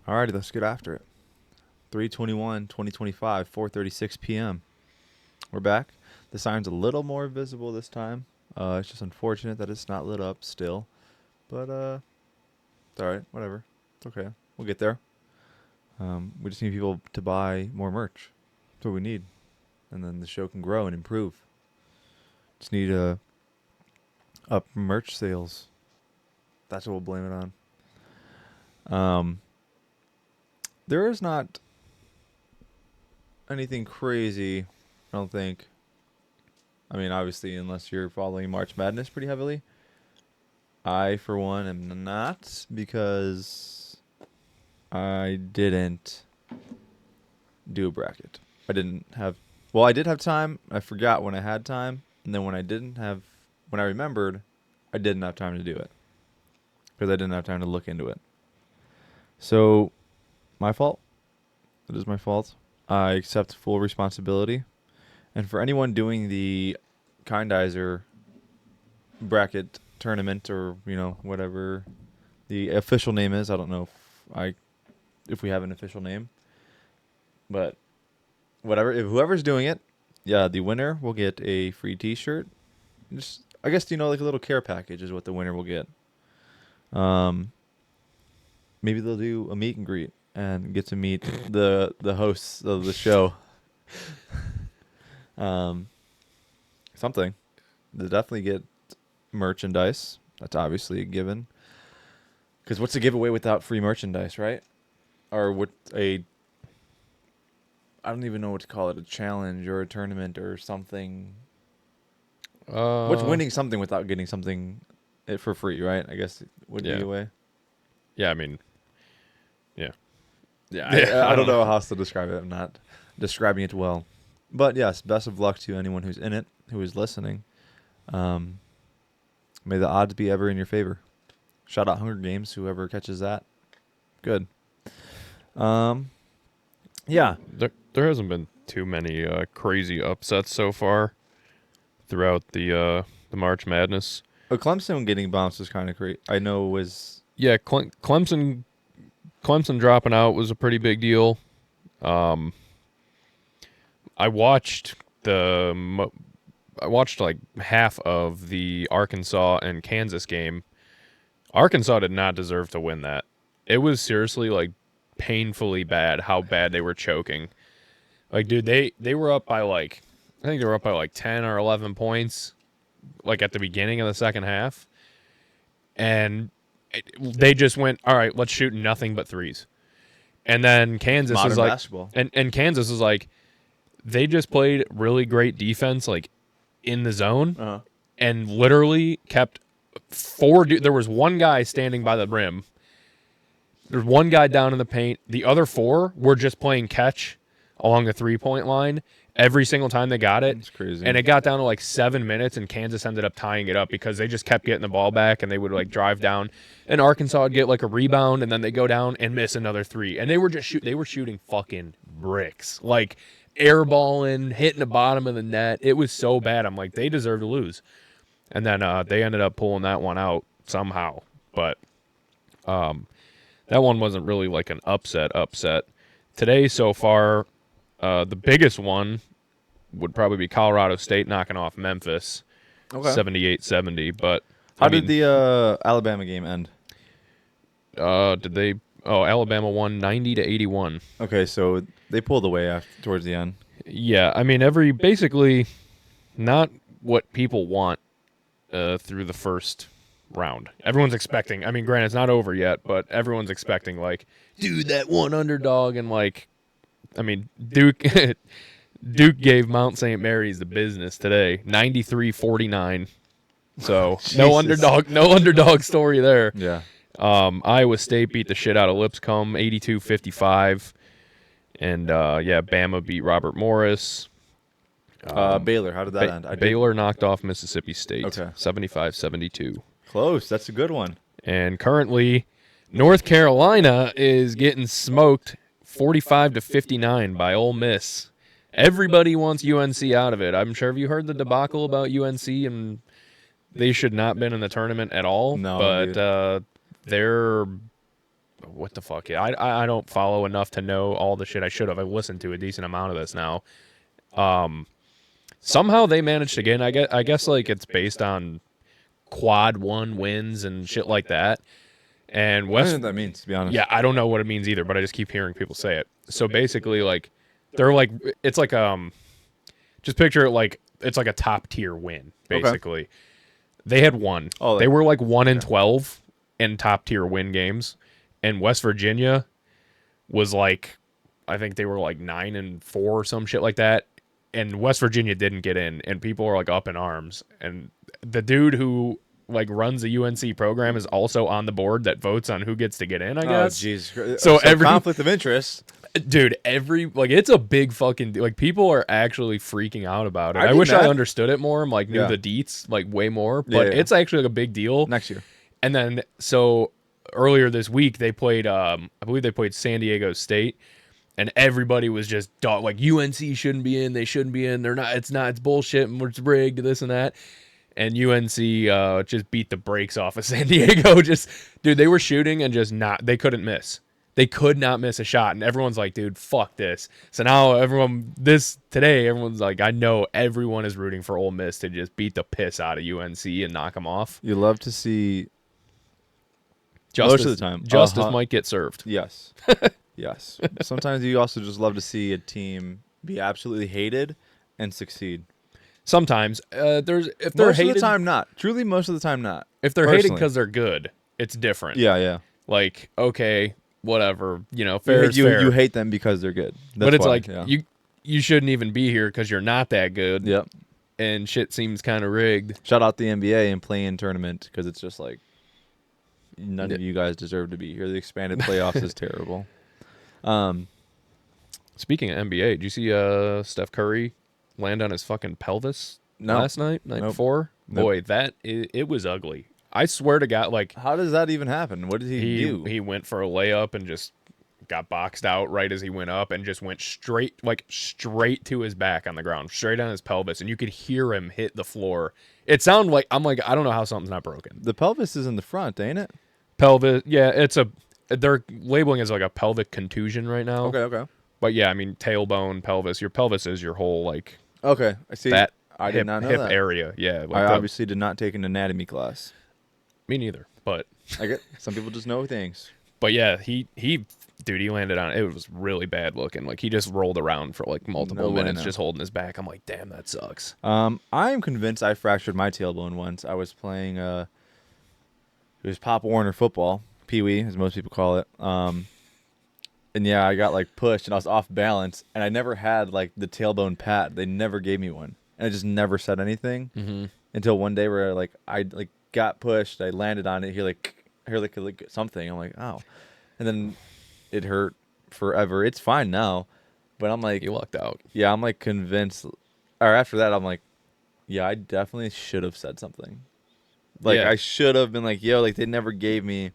Alrighty, let's get after it. 3/21/2025, 4:36 p.m. We're back. The sign's a little more visible this time. It's just unfortunate that it's not lit up still. But it's alright, whatever. It's okay. We'll get there. We just need people to buy more merch. That's what we need. And then the show can grow and improve. Just need up merch sales. That's what we'll blame it on. There is not anything crazy, I don't think. I mean, obviously, unless you're following March Madness pretty heavily. I, for one, am not, because I didn't do a bracket. I did have time. I forgot when I had time. And then when I remembered, I didn't have time to do it. Because I didn't have time to look into it. So, my fault. It is my fault. I accept full responsibility. And for anyone doing the Kindizer bracket tournament, or whatever the official name is, I don't know if we have an official name, but whatever. If whoever's doing it, the winner will get a free T-shirt. Just, I guess, like a little care package is what the winner will get. Maybe they'll do a meet and greet and get to meet the hosts of the show. Something. They'll definitely get merchandise. That's obviously a given. Because what's a giveaway without free merchandise, right? Or I don't even know what to call it, a challenge or a tournament or something. What's winning something without getting something for free, right? I guess it would be a way. Yeah, I mean, yeah. I don't know how else to describe it. I'm not describing it well. But yes, best of luck to anyone who's in it, who is listening. May the odds be ever in your favor. Shout out Hunger Games, whoever catches that. Good. Yeah. There hasn't been too many crazy upsets so far throughout the March Madness. Clemson getting bounced is kind of crazy. I know it was... Yeah, Clemson dropping out was a pretty big deal. I watched like half of the Arkansas and Kansas game. Arkansas did not deserve to win that. It was seriously like painfully bad how bad they were choking. Like, dude, they were up by I think they were up by 10 or 11 points, like at the beginning of the second half. And they just went, all right, let's shoot nothing but threes. And then Kansas is like, basketball. And Kansas is like, they just played really great defense, like in the zone, and literally kept there was one guy standing by the rim. There's one guy down in the paint. The other four were just playing catch along the 3-point line every single time they got it. That's crazy. And it got down to 7 minutes, and Kansas ended up tying it up because they just kept getting the ball back, and they would drive down, and Arkansas would get a rebound, and then they go down and miss another three. And they were just they were shooting fucking bricks, airballing, hitting the bottom of the net. It was so bad. I'm like, they deserve to lose. And then they ended up pulling that one out somehow. But that one wasn't really an upset. Today so far, the biggest one would probably be Colorado State knocking off Memphis, 78-70. But how did the Alabama game end? Did they? Oh, Alabama won 90-81. Okay, so they pulled away towards the end. Yeah, I mean basically not what people want through the first round. Everyone's expecting. I mean, granted, it's not over yet, but everyone's expecting dude, that one underdog, and I mean, Duke gave Mount St. Mary's the business today, 93-49. So no underdog story there. Yeah. Iowa State beat the shit out of Lipscomb, 82-55. And Bama beat Robert Morris. Baylor, how did that end? Baylor knocked off Mississippi State, okay, 75-72. Close. That's a good one. And currently, North Carolina is getting smoked 45-59 by Ole Miss. Everybody wants UNC out of it. I'm sure, have you heard the debacle about UNC, and they should not have been in the tournament at all? No, but they're what the fuck? Yeah, I don't follow enough to know all the shit I should have. I've listened to a decent amount of this now. Somehow they managed to get in. I guess like it's based on quad one wins and shit like that. And I don't know what that means, to be honest. yeah, I don't know what it means either, but I just keep hearing people say it. So basically, like they're like it's like just picture it like it's like a top tier win. Basically, they had one. Oh, They were like 1-12 in top tier win games, and West Virginia was like, I think they were like 9-4 or some shit like that. And West Virginia didn't get in, and people are like up in arms. And the dude who like runs the UNC program is also on the board that votes on who gets to get in, I Oh, guess. jeez. So every conflict of interest. dude, like it's a big fucking like people are actually freaking out about it. I'd I be wish I mad. understood it more and like knew Yeah. the deets like way more, Yeah, but yeah. it's actually like a big deal. Next year. And then so earlier this week they played I believe they played San Diego State, and everybody was just like UNC shouldn't be in, they shouldn't be in, they're not, it's bullshit and it's rigged, this and that. And UNC just beat the brakes off of San Diego. Just dude, they were shooting and just they couldn't miss. They could not miss a shot, and everyone's like, dude, fuck this. So now everyone's like, I know everyone is rooting for Ole Miss to just beat the piss out of UNC and knock them off. You love to see Justice, most of the time. Justice might get served. Yes. Yes. Sometimes you also just love to see a team be absolutely hated and succeed. Sometimes if they're Most hated, of the time, not. Truly, most of the time, not. if they're hated Personally. because they're good, it's different. Yeah, yeah. Like, okay, whatever, fair is you, fair. you hate them because they're good. But it's like yeah. you shouldn't even be here because you're not that good. Yep. And shit seems kind of rigged. Shout out the NBA and play-in tournament because it's just like none of you guys deserve to be here. The expanded playoffs is terrible. Speaking of NBA, did you see Steph Curry land on his fucking pelvis last night Nope. before? Nope. Boy, it was ugly. I swear to God, like How does that even happen? What did he do? he went for a layup and just got boxed out right as he went up and just went straight to his back on the ground, straight on his pelvis, and you could hear him hit the floor. It sounded like I don't know how something's not broken. The pelvis is in the front, ain't it? Pelvis, yeah, they're labeling it as like a pelvic contusion right now. Okay. But yeah, I mean tailbone, pelvis. Your pelvis is your whole like Okay, I see. that I hip, did not know hip that. area. Yeah, like I obviously did not take an anatomy class. me neither. But I get some people just know things. yeah, he landed on it. It was really bad looking. Like he just rolled around for like multiple No way, minutes, no. just holding his back. I'm like, damn, that sucks. I am convinced I fractured my tailbone once. I was playing it was Pop Warner football, Pee Wee, as most people call it. And yeah, I got like pushed and I was off balance, and I never had like the tailbone pad. They never gave me one, and I just never said anything until one day where like I like got pushed, I landed on it, I hear like something. I'm like, oh, and then it hurt forever. It's fine now, but I'm like, You lucked out. yeah, I'm like convinced. Or after that, I'm like, yeah, I definitely should have said something. Like Yeah. I should have been like, yo, like they never gave me,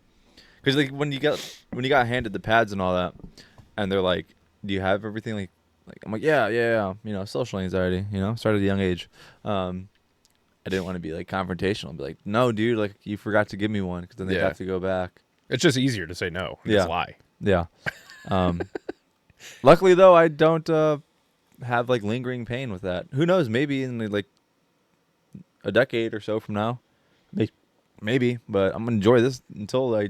because like when you got handed the pads and all that, and they're like, do you have everything? Like I'm like, yeah. Social anxiety. Started at a young age. I didn't want to be like confrontational and be like, no, dude, like you forgot to give me one, because then they Yeah. have to go back. It's just easier to say no. And Yeah. Just lie. Yeah. Luckily though, I don't have like lingering pain with that. Who knows? Maybe in like a decade or so from now, maybe. But I'm gonna enjoy this until I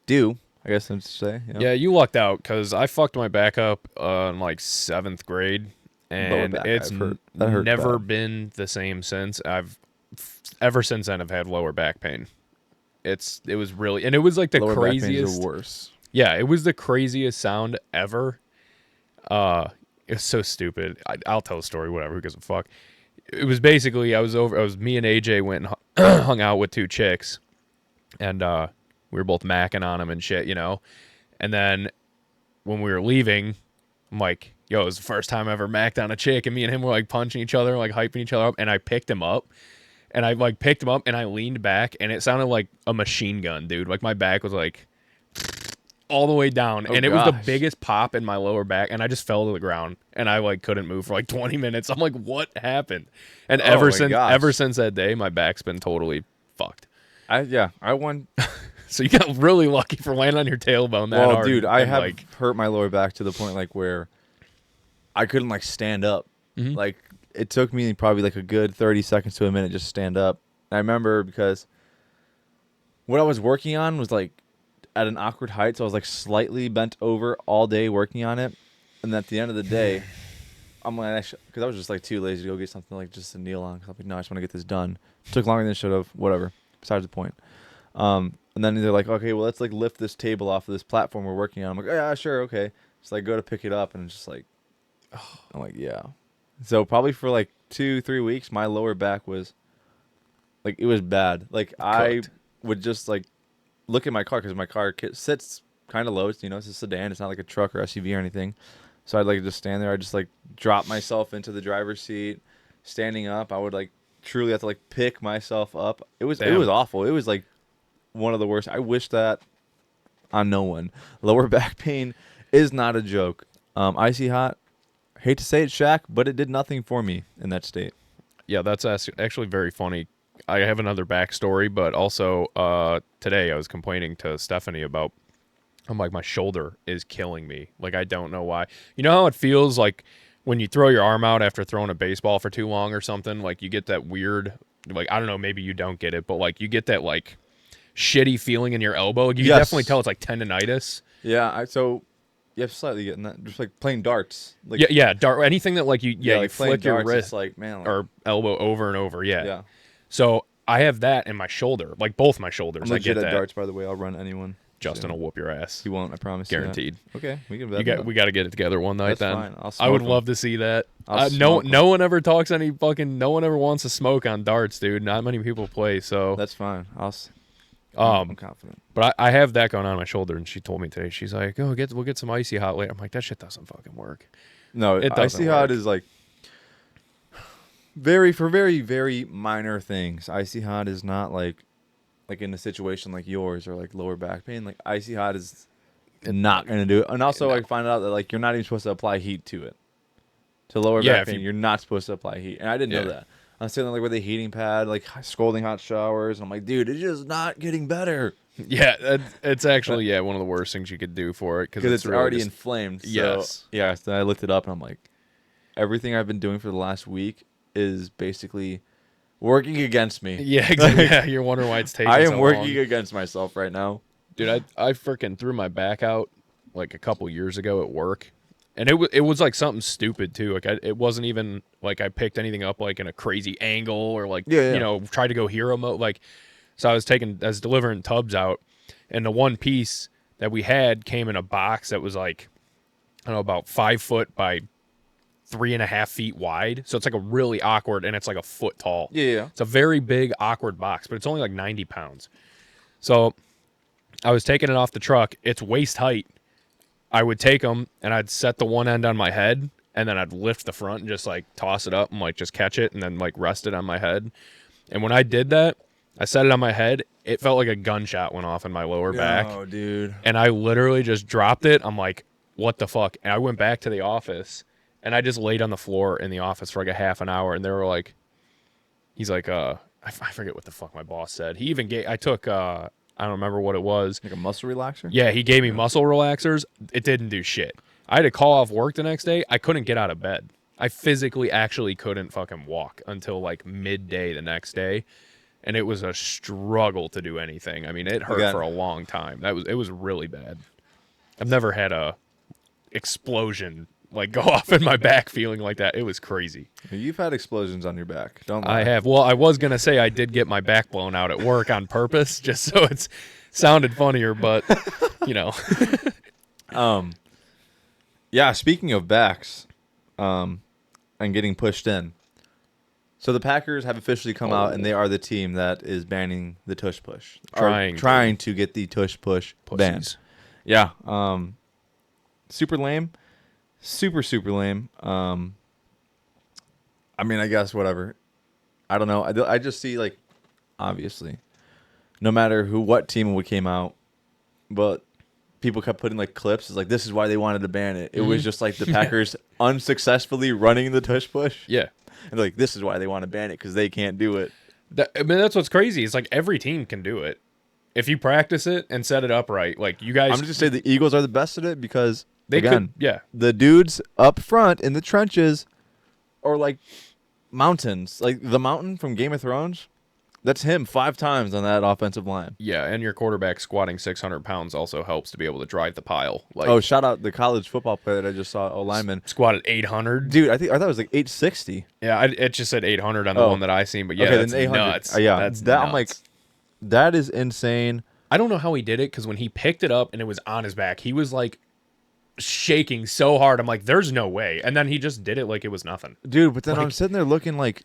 do. I guess I'm to say. Yeah, you lucked out because I fucked my back up in like 7th grade, and back, it's I've heard. That hurt never bad. been the same since. Ever since then I've had lower back pain. It was really, and it was like the Lower back pains craziest. are worse. Yeah, it was the craziest sound ever. It's so stupid. I'll tell the story. Whatever. Who gives a fuck? It was basically me and AJ went and hung out with 2 chicks, and we were both macking on them and shit, And then when we were leaving, I'm like, yo, it was the first time I ever macked on a chick, and me and him were like punching each other, like hyping each other up, and I picked him up. And I like picked him up and I leaned back, and it sounded like a machine gun, dude. Like my back was like all the way down, Oh, and it was the gosh. biggest pop in my lower back, and I just fell to the ground, and I like couldn't move for like 20 minutes. I'm like, what happened? And Oh, my gosh. ever since that day, my back's been totally fucked. I won So you got really lucky for landing on your tailbone that Well, hard. dude, I and, have like, hurt my lower back to the point like where I couldn't like stand up. Mhm. Like it took me probably like a good 30 seconds to a minute just to stand up. And I remember because what I was working on was like at an awkward height, so I was like slightly bent over all day working on it. And at the end of the day, I'm like, because I was just like too lazy to go get something like just to kneel on. Cause I'm like, no, I just want to get this done. Took longer than it should have. Whatever. Besides the point. And then they're like, okay, well, let's like lift this table off of this platform we're working on. I'm like, oh, yeah, sure, okay. So I go to pick it up, and it's just like, I'm like, yeah. So probably for like 2-3 weeks, my lower back was like it was bad. Like I Cooked. would just like look at my car because my car sits kind of low. It's, it's a sedan. It's not like a truck or SUV or anything. So I'd like just stand there. I'd just like drop myself into the driver's seat, standing up. I would like truly have to like pick myself up. It was Damn. awful. It was like one of the worst. I wish that on no one. Lower back pain is not a joke. Icy hot. Hate to say it, Shaq, but it did nothing for me in that state. Yeah, that's actually very funny. I have another backstory, but also today I was complaining to Stephanie about, I'm like, my shoulder is killing me. Like, I don't know why. You know how it feels like when you throw your arm out after throwing a baseball for too long or something? Like, you get that weird, like, I don't know, maybe you don't get it, but like, you get that like shitty feeling in your elbow. You can Yes. definitely tell it's like tendonitis. Yeah, so you have slightly getting that. Just like playing darts. Like, Yeah, dart, anything that like you, like you playing flick your darts, wrist it's like, man. Like, or elbow over and over. Yeah. yeah. So I have that in my shoulder, like both my shoulders. I'm I legit get at that. darts, by the way. I'll run anyone. Justin will soon. whoop your ass. He won't, I promise. you that. Guaranteed. Okay, we can bet. We got to get it together one night. That's then fine. I'll I would smoke 'em. love to see that. I'll No smoke 'em. no one ever talks any fucking. No one ever wants to smoke on darts, dude. Not many people play. So That's fine. I'm confident. but I have that going on my shoulder, and she told me today. She's like, "Oh, we'll get some icy hot later." I'm like, that shit doesn't fucking work. No, It doesn't icy hot work. is like very, very minor things. Icy hot is not like in a situation like yours or like lower back pain. Like icy hot is not gonna do it. And also, I find out that like you're not even supposed to apply heat to it. To lower Yeah, back if pain, you- you're not supposed to apply heat, and I didn't know Yeah. that. I'm sitting there like with a heating pad, like scalding hot showers, and I'm like, dude, it's just not getting better Yeah, it's actually one of the worst things you could do for it because it's really already just- inflamed. So, Yes. yeah. So I looked it up, and I'm like, everything I've been doing for the last week is basically working against me. Yeah, exactly. Yeah, you're wondering why it's taking. I am so working long. against myself right now. Dude, I freaking threw my back out like a couple years ago at work, and it was like something stupid too. Like it wasn't even like I picked anything up like in a crazy angle or like Yeah. tried to go hero mode. Like, so I was delivering tubs out, and the one piece that we had came in a box that was like, I don't know, about 5 foot by 3.5 feet wide. So it's like a really awkward, and it's like a foot tall. Yeah. It's a very big, awkward box, but it's only like 90 pounds. So I was taking it off the truck. It's waist height. I would take them, and I'd set the one end on my head, and then I'd lift the front and just like toss it up and like just catch it and then like rest it on my head. And when I did that, I set it on my head. It felt like a gunshot went off in my lower back. Oh, dude. And I literally just dropped it. I'm like, what the fuck? And I went back to the office, and I just laid on the floor in the office for like a half an hour. And they were like, he's like, I forget what the fuck my boss said. He even I took, I don't remember what it was. Like a muscle relaxer? Yeah, he gave me muscle relaxers. It didn't do shit. I had to call off work the next day. I couldn't get out of bed. I physically actually couldn't fucking walk until like midday the next day. And it was a struggle to do anything. I mean, it hurt for a long time. It was really bad. I've never had a explosion like go off in my back feeling like that. It was crazy. You've had explosions on your back. Don't lie. I have. Well, I was going to say I did get my back blown out at work on purpose just so it's sounded funnier, but Yeah, speaking of backs, and getting pushed in. So the Packers have officially come out, and they are the team that is banning the tush push. Trying to get the tush push banned. Pussies. Yeah. Super lame. Super lame. I mean, I guess whatever. I don't know. I just see, like, obviously, no matter what team would came out, but people kept putting like clips. It's like, this is why they wanted to ban it. It was just like the Packers unsuccessfully running the tush push. Yeah. And like, this is why they want to ban it, because they can't do it. I mean, that's what's crazy. It's like every team can do it. If you practice it and set it up right, like you guys, I'm just gonna say the Eagles are the best at it because they again, could, yeah, the dudes up front in the trenches are like mountains. Like the mountain from Game of Thrones. That's him 5 times on that offensive line. yeah, and your quarterback squatting 600 pounds also helps to be able to drive the pile. Like, Oh, shout out the college football player that I just saw, lineman. squatted 800. Dude, I thought it was like 860. Yeah, it just said 800 on the Oh. one that I seen, but yeah, Okay, that's then 800. nuts. Yeah, That's that nuts. I'm like, that is insane. I don't know how he did it because when he picked it up and it was on his back, he was like shaking so hard. I'm like, there's no way. And then he just did it like it was nothing. Dude, but then I'm sitting there looking like,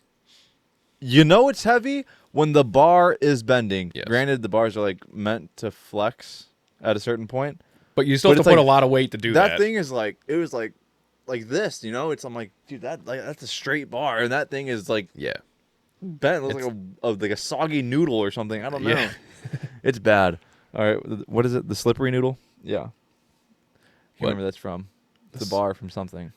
it's heavy when the bar is bending. Yes. Granted, the bars are like meant to flex at a certain point. But you still But have it's to put like- a lot of weight to do that. That thing is like, it was like this, I'm like, dude, that's a straight bar, and that thing is like Yeah. bent. It looks like a soggy noodle or something. I don't know. Yeah. It's bad. All right, what is it? The slippery noodle? Yeah. Can't What? remember that's from. It's a bar from something.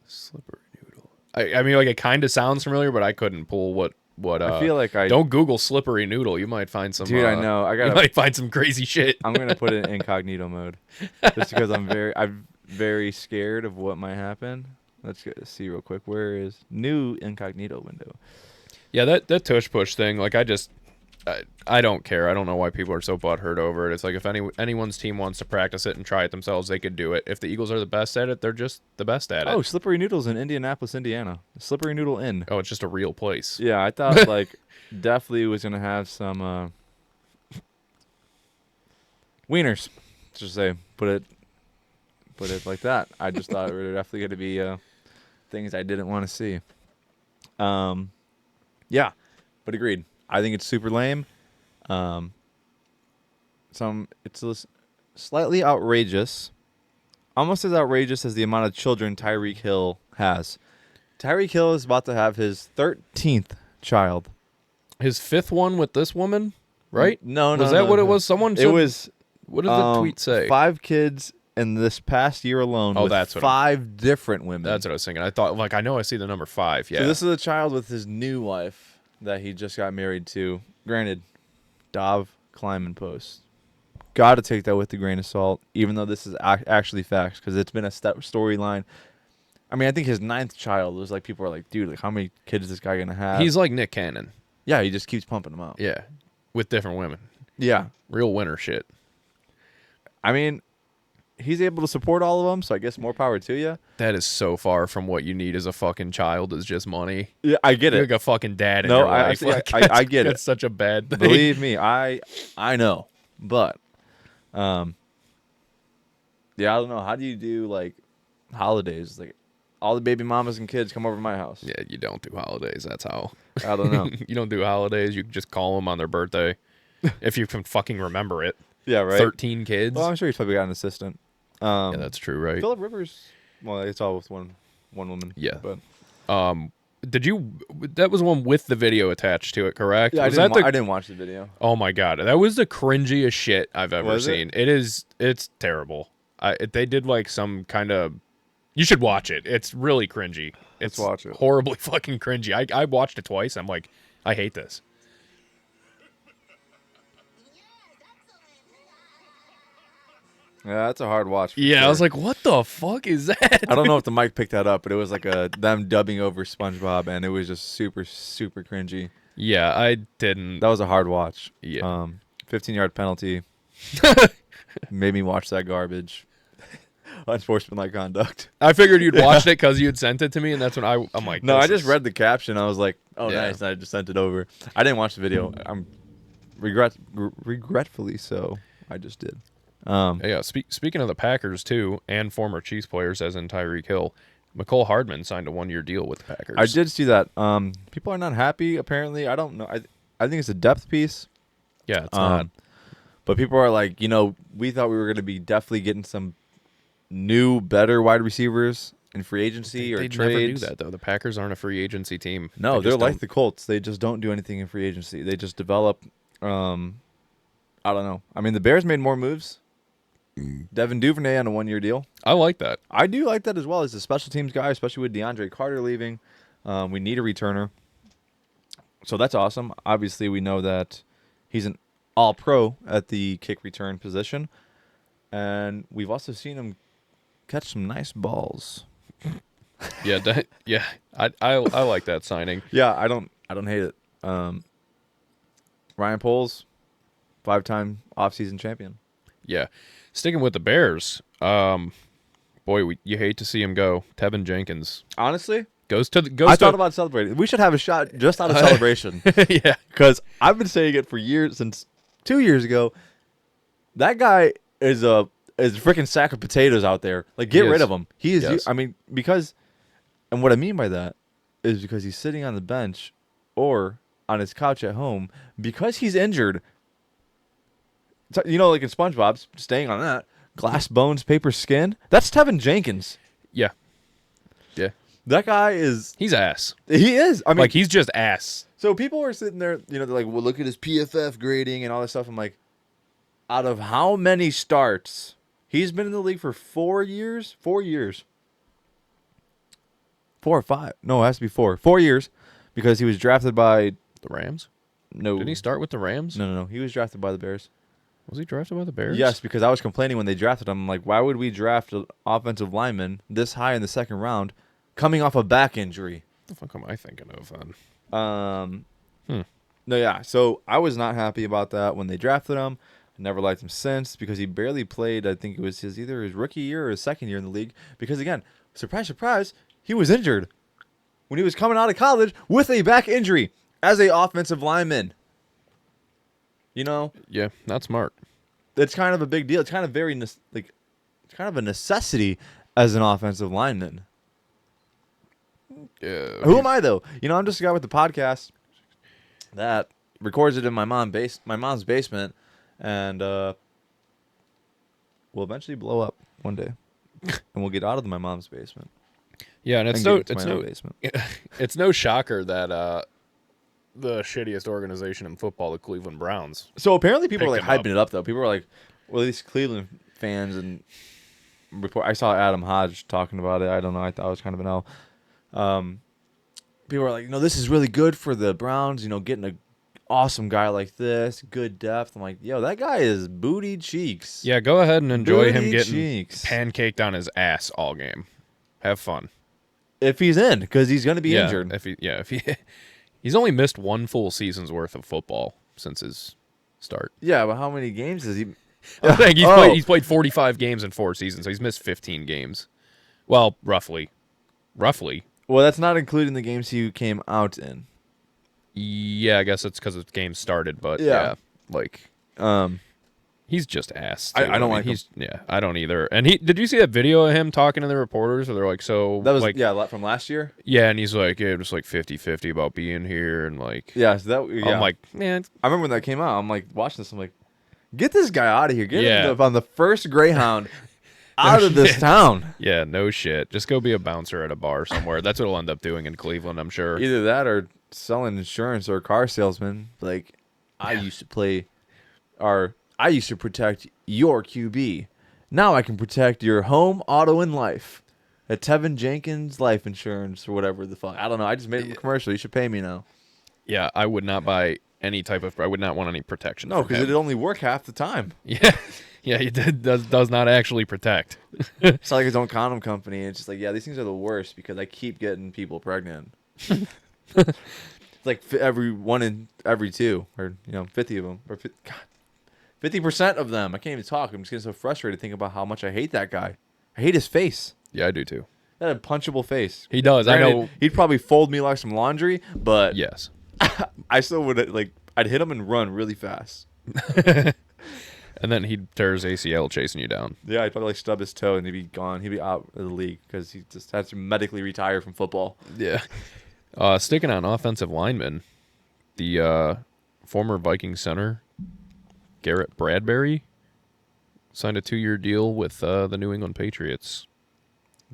Slippery noodle. I mean, like it kind of sounds familiar, but I couldn't pull what. I feel like Don't Google slippery noodle. You might find some. Dude, I know. You might find some crazy shit. I'm gonna put it in incognito mode, just because I'm very scared of what might happen. Let's see real quick. Where is new incognito window? Yeah, that tush push thing. Like I don't care. I don't know why people are so butthurt over it. It's like if anyone's team wants to practice it and try it themselves, they could do it. If the Eagles are the best at it, they're just the best at Oh, it. Slippery Noodles in Indianapolis, Indiana. Slippery Noodle Inn. Oh, it's just a real place. Yeah, I thought like definitely was gonna have some wieners. Just say put it like that. I just thought it were definitely gonna be things I didn't want to see. Yeah, but agreed. I think it's super lame. It's slightly outrageous, almost as outrageous as the amount of children Tyreek Hill has. Tyreek Hill is about to have his 13th child. His 5th one with this woman, right? No. Was that what it was? Someone said, It was. What did the tweet say? 5 kids in this past year alone. Oh, with that's what 5 different women. That's what I was thinking. I thought, like, I know I see the number 5. Yeah. So this is a child with his new wife that he just got married to. Granted, Dov Kleiman post. Got to take that with a grain of salt, even though this is actually facts, because it's been a storyline. I mean, I think his 9th child was like, people are like, dude, like, how many kids is this guy gonna have? He's like Nick Cannon. Yeah, he just keeps pumping them out. Yeah. With different women. Yeah, Real winner shit. I mean, he's able to support all of them, so I guess more power to you. That is so far from what you need as a fucking child is just money. Yeah, I get You're it. like a fucking dad in No, your I- life. see, Like, I get it. That's such a bad thing. Believe me, I know, but yeah, I don't know. How do you do like holidays? Like all the baby mamas and kids come over to my house. Yeah, you don't do holidays. That's how. I don't know. You don't do holidays. You can just call them on their birthday. If you can fucking remember it. Yeah, right. 13 kids. Well, I'm sure he's probably got an assistant. Yeah, that's true, right? Philip Rivers. Well, it's all with one woman. Yeah. but Did you? That was one with the video attached to it, correct? yeah, I Was that didn't watch the video. Oh my god, that was the cringiest shit I've ever Was it? seen. It's terrible. They did like some kind of. You should watch it. It's really cringy. It's watch it. horribly fucking cringy. I watched it twice. I'm like, I hate this. Yeah, that's a hard watch. For Yeah, I sure. was like, what the fuck is that? I don't know if the mic picked that up, but it was like them dubbing over SpongeBob, and it was just super, super cringy. Yeah, I didn't. That was a hard watch. Yeah. 15-yard penalty. Made me watch that garbage. Unsportsmanlike conduct. I figured you'd watched it because you'd sent it to me, and that's when I'm like, No, this I just is- read the caption. I was like, oh, Yeah. nice. And I just sent it over. I didn't watch the video. I'm regretfully so. I just did. Yeah, speaking of the Packers, too, and former Chiefs players, as in Tyreek Hill, McCole Hardman signed a 1-year deal with the Packers. I did see that. People are not happy, apparently. I don't know. I think it's a depth piece. Yeah, it's not. But people are like, we thought we were going to be definitely getting some new, better wide receivers in free agency or They'd trades. never do that, though. The Packers aren't a free agency team. No, They they're just like don't- the Colts. They just don't do anything in free agency. They just develop. I don't know. I mean, the Bears made more moves. Devin Duvernay on a 1-year deal. I like that. I do like that as well as a special teams guy, especially with DeAndre Carter leaving. We need a returner. So that's awesome. Obviously, we know that he's an all-pro at the kick return position, and we've also seen him catch some nice balls. Yeah, I like that signing. Yeah, I don't hate it. Ryan Poles, 5-time offseason champion. Yeah, sticking with the Bears. Boy, you hate to see him go. Tevin Jenkins Honestly, goes I thought about celebrating. We should have a shot just out of celebration. yeah, Because I've been saying it for years, since 2 years ago. That guy is a freaking sack of potatoes out there. Like, get He rid is. of him. He is. Yes. I mean, because, and what I mean by that is because he's sitting on the bench or on his couch at home because he's injured. So, like in SpongeBob, staying on that, glass bones, paper skin. That's Tevin Jenkins. yeah, yeah. That guy is. He's ass. He is. I mean, Like he's just ass. so people are sitting there, they're like, well, look at his PFF grading and all this stuff. I'm like, out of how many starts? He's been in the league for 4 years? 4 years. 4 or 5. No, it has to be 4. 4 years because he was drafted by. The Rams? No. Didn't he start with the Rams? No. He was drafted by the Bears. Was he drafted by the Bears? Yes, because I was complaining when they drafted him. I'm like, why would we draft an offensive lineman this high in the second round coming off a back injury? What the fuck am I thinking of then? No, yeah. So I was not happy about that when they drafted him. I never liked him since because he barely played. I think it was either his rookie year or his second year in the league. Because again, surprise, surprise, he was injured when he was coming out of college with a back injury as a offensive lineman. Yeah, not smart. It's kind of a big deal. It's kind of it's kind of a necessity as an offensive lineman. Yeah. Who am I though? I'm just a guy with the podcast that records it in my mom's basement, and will eventually blow up one day, and we'll get out of my mom's basement. Yeah, and and give it to my own basement. it's no shocker that the shittiest organization in football, the Cleveland Browns. So apparently people are Picked like him hyping it up though. People are like, well, these Cleveland fans and I saw Adam Hodge talking about it. I don't know. I thought it was kind of an L. People are like, this is really good for the Browns. Getting an awesome guy like this, good depth. I'm like, yo, that guy is booty cheeks. Yeah, go ahead and enjoy him Booty getting cheeks. pancaked on his ass all game. Have fun. If he's in, because he's going to be Yeah, injured. if he he's only missed one full season's worth of football since his start. Yeah, but how many games has he? I think he's played 45 games in 4 seasons, so he's missed 15 games. Well, roughly. Well, that's not including the games he came out in. Yeah, I guess it's because the game started, but Yeah. like Um, he's just ass. I too. don't mean, like him. Yeah, I don't either. And did you see that video of him talking to the reporters? Where they're like, so that was like, from last year. yeah, and he's like, yeah, just like 50-50 about being here, and like, Yeah, so I'm like, man, I remember when that came out. I'm like watching this. I'm like, get this guy out of here. Get Yeah. him on the first Greyhound out of this town. yeah, no shit. Just go be a bouncer at a bar somewhere. That's what he'll end up doing in Cleveland, I'm sure. Either that or selling insurance or a car salesman. Like, I used to protect your QB. Now I can protect your home, auto, and life. At Tevin Jenkins Life Insurance or whatever the fuck. I don't know. I just made him a commercial. You should pay me now. Yeah, I would not buy any type of. I would not want any protection. No, from because him. it'd only work half the time. Yeah, yeah, he does not actually protect. It's not like his own condom company. It's just like, yeah, these things are the worst because I keep getting people pregnant. It's like every 1 in every 2, or 50 of them, or 50% of them. I can't even talk. I'm just getting so frustrated thinking about how much I hate that guy. I hate his face. Yeah, I do too. That a punchable face. He does. I Granted, know. he'd probably fold me like some laundry, but Yes. I still would I'd hit him and run really fast. And then he tears ACL chasing you down. Yeah, I'd probably stub his toe and he'd be gone. He'd be out of the league because he just has to medically retire from football. Yeah. Sticking on offensive linemen, the former Viking center Garrett Bradbury signed a 2-year deal with the New England Patriots.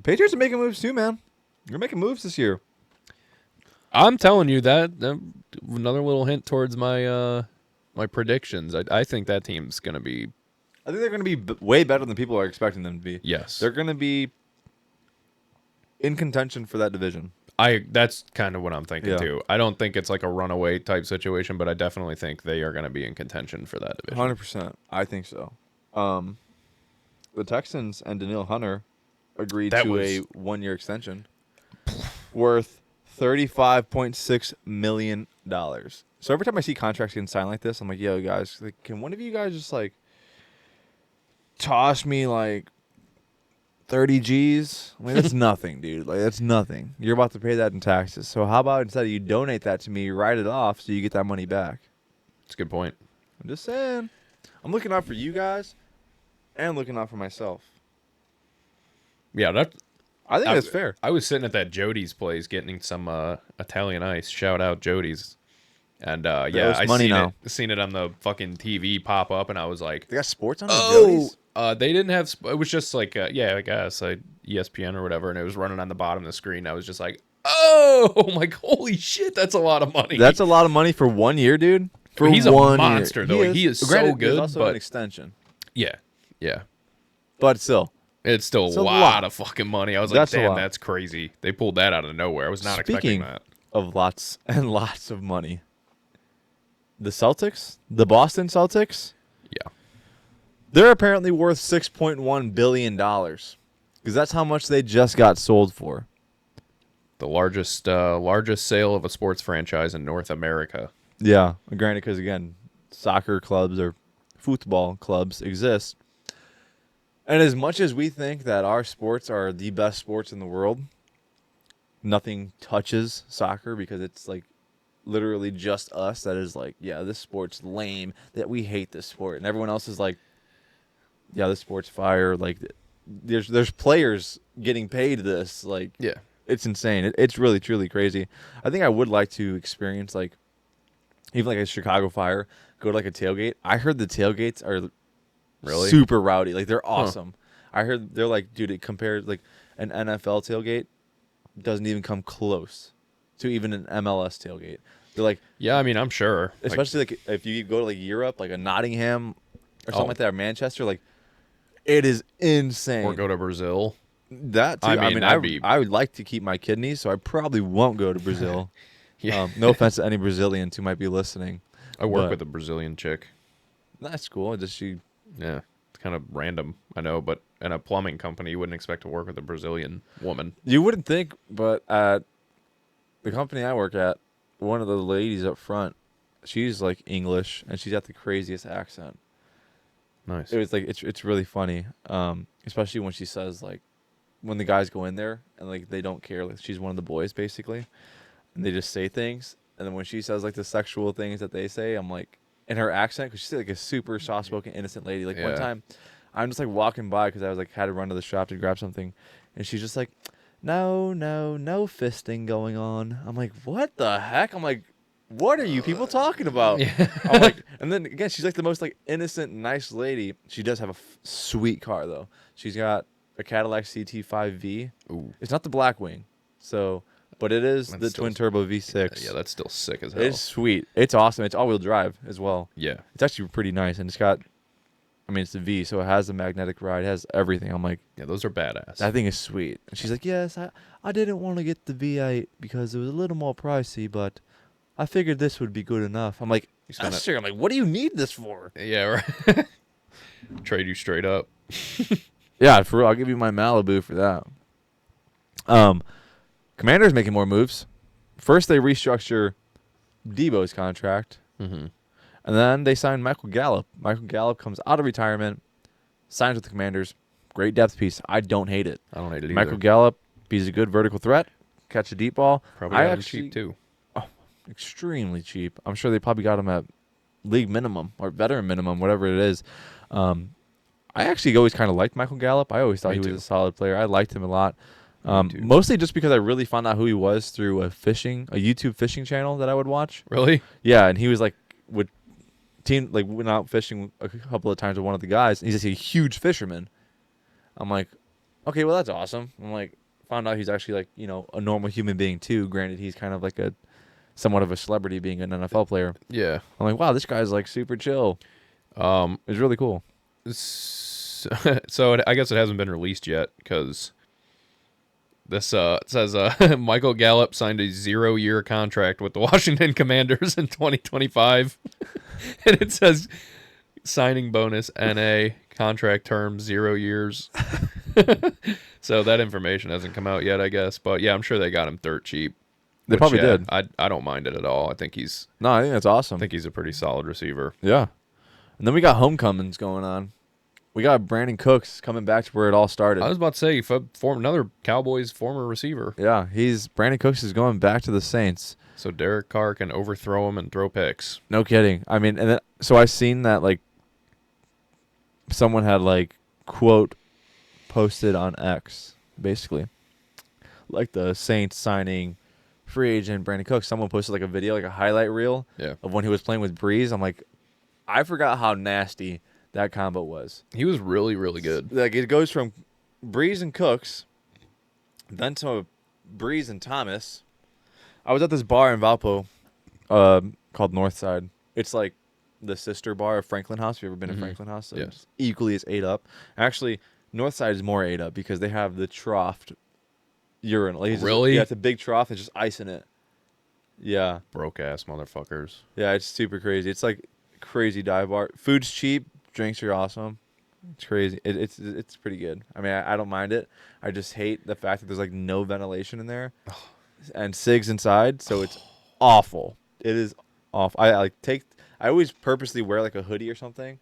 Patriots are making moves too, man. You're making moves this year. I'm telling you that another little hint towards my my predictions. I think that team's gonna be. I think they're going to be way better than people are expecting them to be. Yes. They're going to be in contention for that division. That's kind of what I'm thinking Yeah, too. I don't think it's like a runaway type situation, but I definitely think they are going to be in contention for that division. 100%. I think so. Um, the Texans and Daniil Hunter agreed That to a was 1-year extension worth $35.6 million. So every time I see contracts getting signed like this, I'm like, yo, guys, like, can one of you guys just like toss me like 30 G's? I mean, that's nothing, dude. Like, that's nothing. You're about to pay that in taxes. So how about instead of you donate that to me, write it off so you get that money back? it's a good point. I'm just saying. I'm looking out for you guys and looking out for myself. Yeah, I think that's fair. I was sitting at that Jody's place getting some Italian ice. Shout out Jody's. And yeah, owes I money now. seen it on the fucking TV pop up, and I was like, They got sports on the "Oh, Jody's? they didn't have. It was just like, yeah, I guess like ESPN or whatever, and it was running on the bottom of the screen. I was just like, oh, I'm like, holy shit, that's a lot of money. That's a lot of money for 1 year, dude. For He's a 1 monster, year. though. He is so Granted, good, There's also but an extension, yeah, yeah, but still, it's still it's a a lot lot. of fucking money. I was That's a like, damn, lot. that's crazy. They pulled that out of nowhere. I was not expecting Speaking that. of lots and lots of money, the Celtics, the Boston Celtics, Yeah. they're apparently worth $6.1 billion because that's how much they just got sold for. The largest sale of a sports franchise in North America. Yeah, granted, because again, soccer clubs or football clubs exist. And as much as we think that our sports are the best sports in the world, nothing touches soccer because it's like literally just us that is like, yeah, this sport's lame, that we hate this sport. And everyone else is like, yeah, this sport's fire. Like, there's players getting paid this. Like, Yeah. it's insane. It's really, truly crazy. I think I would like to experience, like, even like a Chicago Fire, go to like a tailgate. I heard the tailgates are Really? super rowdy. Like, they're awesome. I heard they're like, dude, it compares like an NFL tailgate doesn't even come close to even an MLS tailgate. They're like, Yeah, I mean, I'm sure. especially like if you go to like Europe, like a Nottingham or something Oh. like that, or Manchester, like it is insane. Or go to Brazil. That too. I I mean, mean, that'd be- I would like to keep my kidneys, so I probably won't go to Brazil. Yeah. No offense to any Brazilians who might be listening. I work but- with a Brazilian chick. That's cool. Just she. Yeah. It's kind of random, I know, but in a plumbing company, you wouldn't expect to work with a Brazilian woman. You wouldn't think, but at the company I work at, one of the ladies up front, she's like English, and she's got the craziest accent. Nice. It was like it's really funny, especially when she says like when the guys go in there and like they don't care, like she's one of the boys basically, and they just say things, and then when she says like the sexual things that they say, I'm like in her accent because she's like a super soft spoken innocent lady. Like one Yeah. time, I'm just like walking by because I was like had to run to the shop to grab something, and she's just like, no fisting going on. I'm like, what the heck? I'm like, what are you people talking about? Yeah. I'm like, and then again, she's like the most like innocent, nice lady. She does have a sweet car though. She's got a Cadillac CT5V. Ooh. It's not the Blackwing, so, but it is That's the still- twin turbo V6. Yeah, that's still sick as hell. It's sweet. It's awesome. It's all-wheel drive as well. Yeah. It's actually pretty nice, and it's got, I mean, it's the V, so it has the magnetic ride, it has everything. I'm like, Yeah, those are badass. that thing is sweet. And she's like, yes, I didn't want to get the V8 because it was a little more pricey, but I figured this would be good enough. I'm like, spent it- sure. I'm like, what do you need this for? Yeah, right. Trade you straight up. Yeah, for real, I'll give you my Malibu for that. Commander's making more moves. First, they restructure Debo's contract, Mm-hmm. and then they sign Michael Gallup. Michael Gallup comes out of retirement, signs with the Commanders. Great depth piece. I don't hate it. I don't hate it either. Michael Gallup, he's a good vertical threat. Catch a deep ball. Probably got him cheap, too. Extremely cheap. I'm sure they probably got him at league minimum or veteran minimum, whatever it is. I actually always kind of liked Michael Gallup. I always thought Me he was too. a solid player. I liked him a lot. too. Mostly just because I really found out who he was through a YouTube fishing channel that I would watch. Really? Yeah, and he was like went out fishing a couple of times with one of the guys. And he's just a huge fisherman. I'm like, okay, well that's awesome. I'm like, found out he's actually like a normal human being too. Granted, he's kind of like a somewhat of a celebrity being an NFL player. Yeah. I'm like, wow, this guy's like super chill. It's really cool. So I guess it hasn't been released yet because This it says Michael Gallup signed a 0-year contract with the Washington Commanders in 2025, and it says signing bonus NA contract term 0 years. So that information hasn't come out yet, I guess. But yeah, I'm sure they got him dirt cheap. They probably did. I don't mind it at all. I think he's No, I think that's awesome. he's a pretty solid receiver. Yeah. And then we got homecomings going on. We got Brandon Cooks coming back to where it all started. I was about to say, another Cowboys former receiver. Yeah, Brandon Cooks is going back to the Saints. So Derek Carr can overthrow him and throw picks. No kidding. I mean, and then, so I seen that like someone had like quote posted on X, basically, like the Saints signing free agent Brandon Cooks. Someone posted like a video, like a highlight reel of when he was playing with Breeze. I'm like, I forgot how nasty that combo was. He was really, really good. Like it goes from Breeze and Cooks, then to Breeze and Thomas. I was at this bar in Valpo, called Northside. It's like the sister bar of Franklin House. Have you ever been to Franklin House? So yes. It's equally as ate up. Actually, Northside is more ate up because they have the troughed urinal. Like really? Yeah, it's a big trough. It's just ice in it. Yeah. Broke ass motherfuckers. Yeah, it's super crazy. It's like crazy dive bar. Food's cheap. Drinks are awesome. It's crazy. It's pretty good. I mean, I don't mind it. I just hate the fact that there's like no ventilation in there, and cigs inside. So it's awful. It is awful. I always purposely wear like a hoodie or something,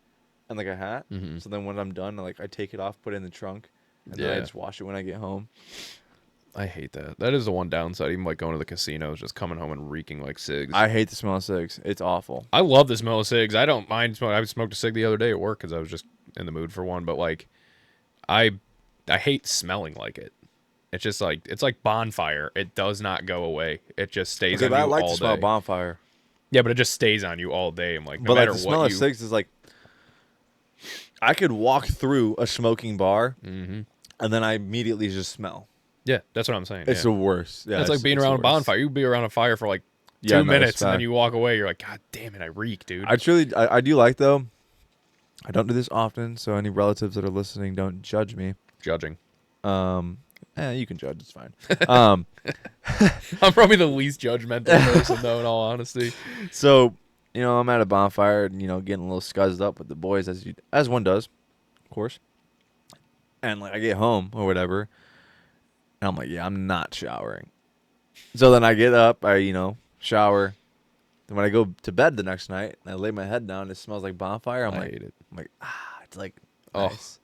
and like a hat. Mm-hmm. So then when I'm done, I take it off, put it in the trunk, and then I just wash it when I get home. I hate that. That is the one downside. Even like going to the casinos, just coming home and reeking like cigs. I hate the smell of cigs. It's awful. I love the smell of cigs. I don't mind smoking. I smoked a cig the other day at work because I was just in the mood for one. But like, I hate smelling like it. It's just like it's like bonfire. It does not go away. It just stays on you all day. I like to smell bonfire. Yeah, but it just stays on you all day. I'm like, no but matter like the smell of cigs is like, I could walk through a smoking bar, and then I immediately just smell. Yeah, that's what I'm saying. It's the worst. Yeah, it's like being around a bonfire. You be around a fire for like 2 minutes, and then you walk away. You're like, God damn it, I reek, dude. I do like, though, I don't do this often, so any relatives that are listening, don't judge me. Judging. You can judge. It's fine. I'm probably the least judgmental person, though, in all honesty. So, I'm at a bonfire, and, getting a little scuzzed up with the boys, as one does, of course. And, like, I get home or whatever, and I'm like, yeah, I'm not showering. So then I get up, I, shower. Then when I go to bed the next night, and I lay my head down, it smells like bonfire. I hate it. I'm like, it's like nice.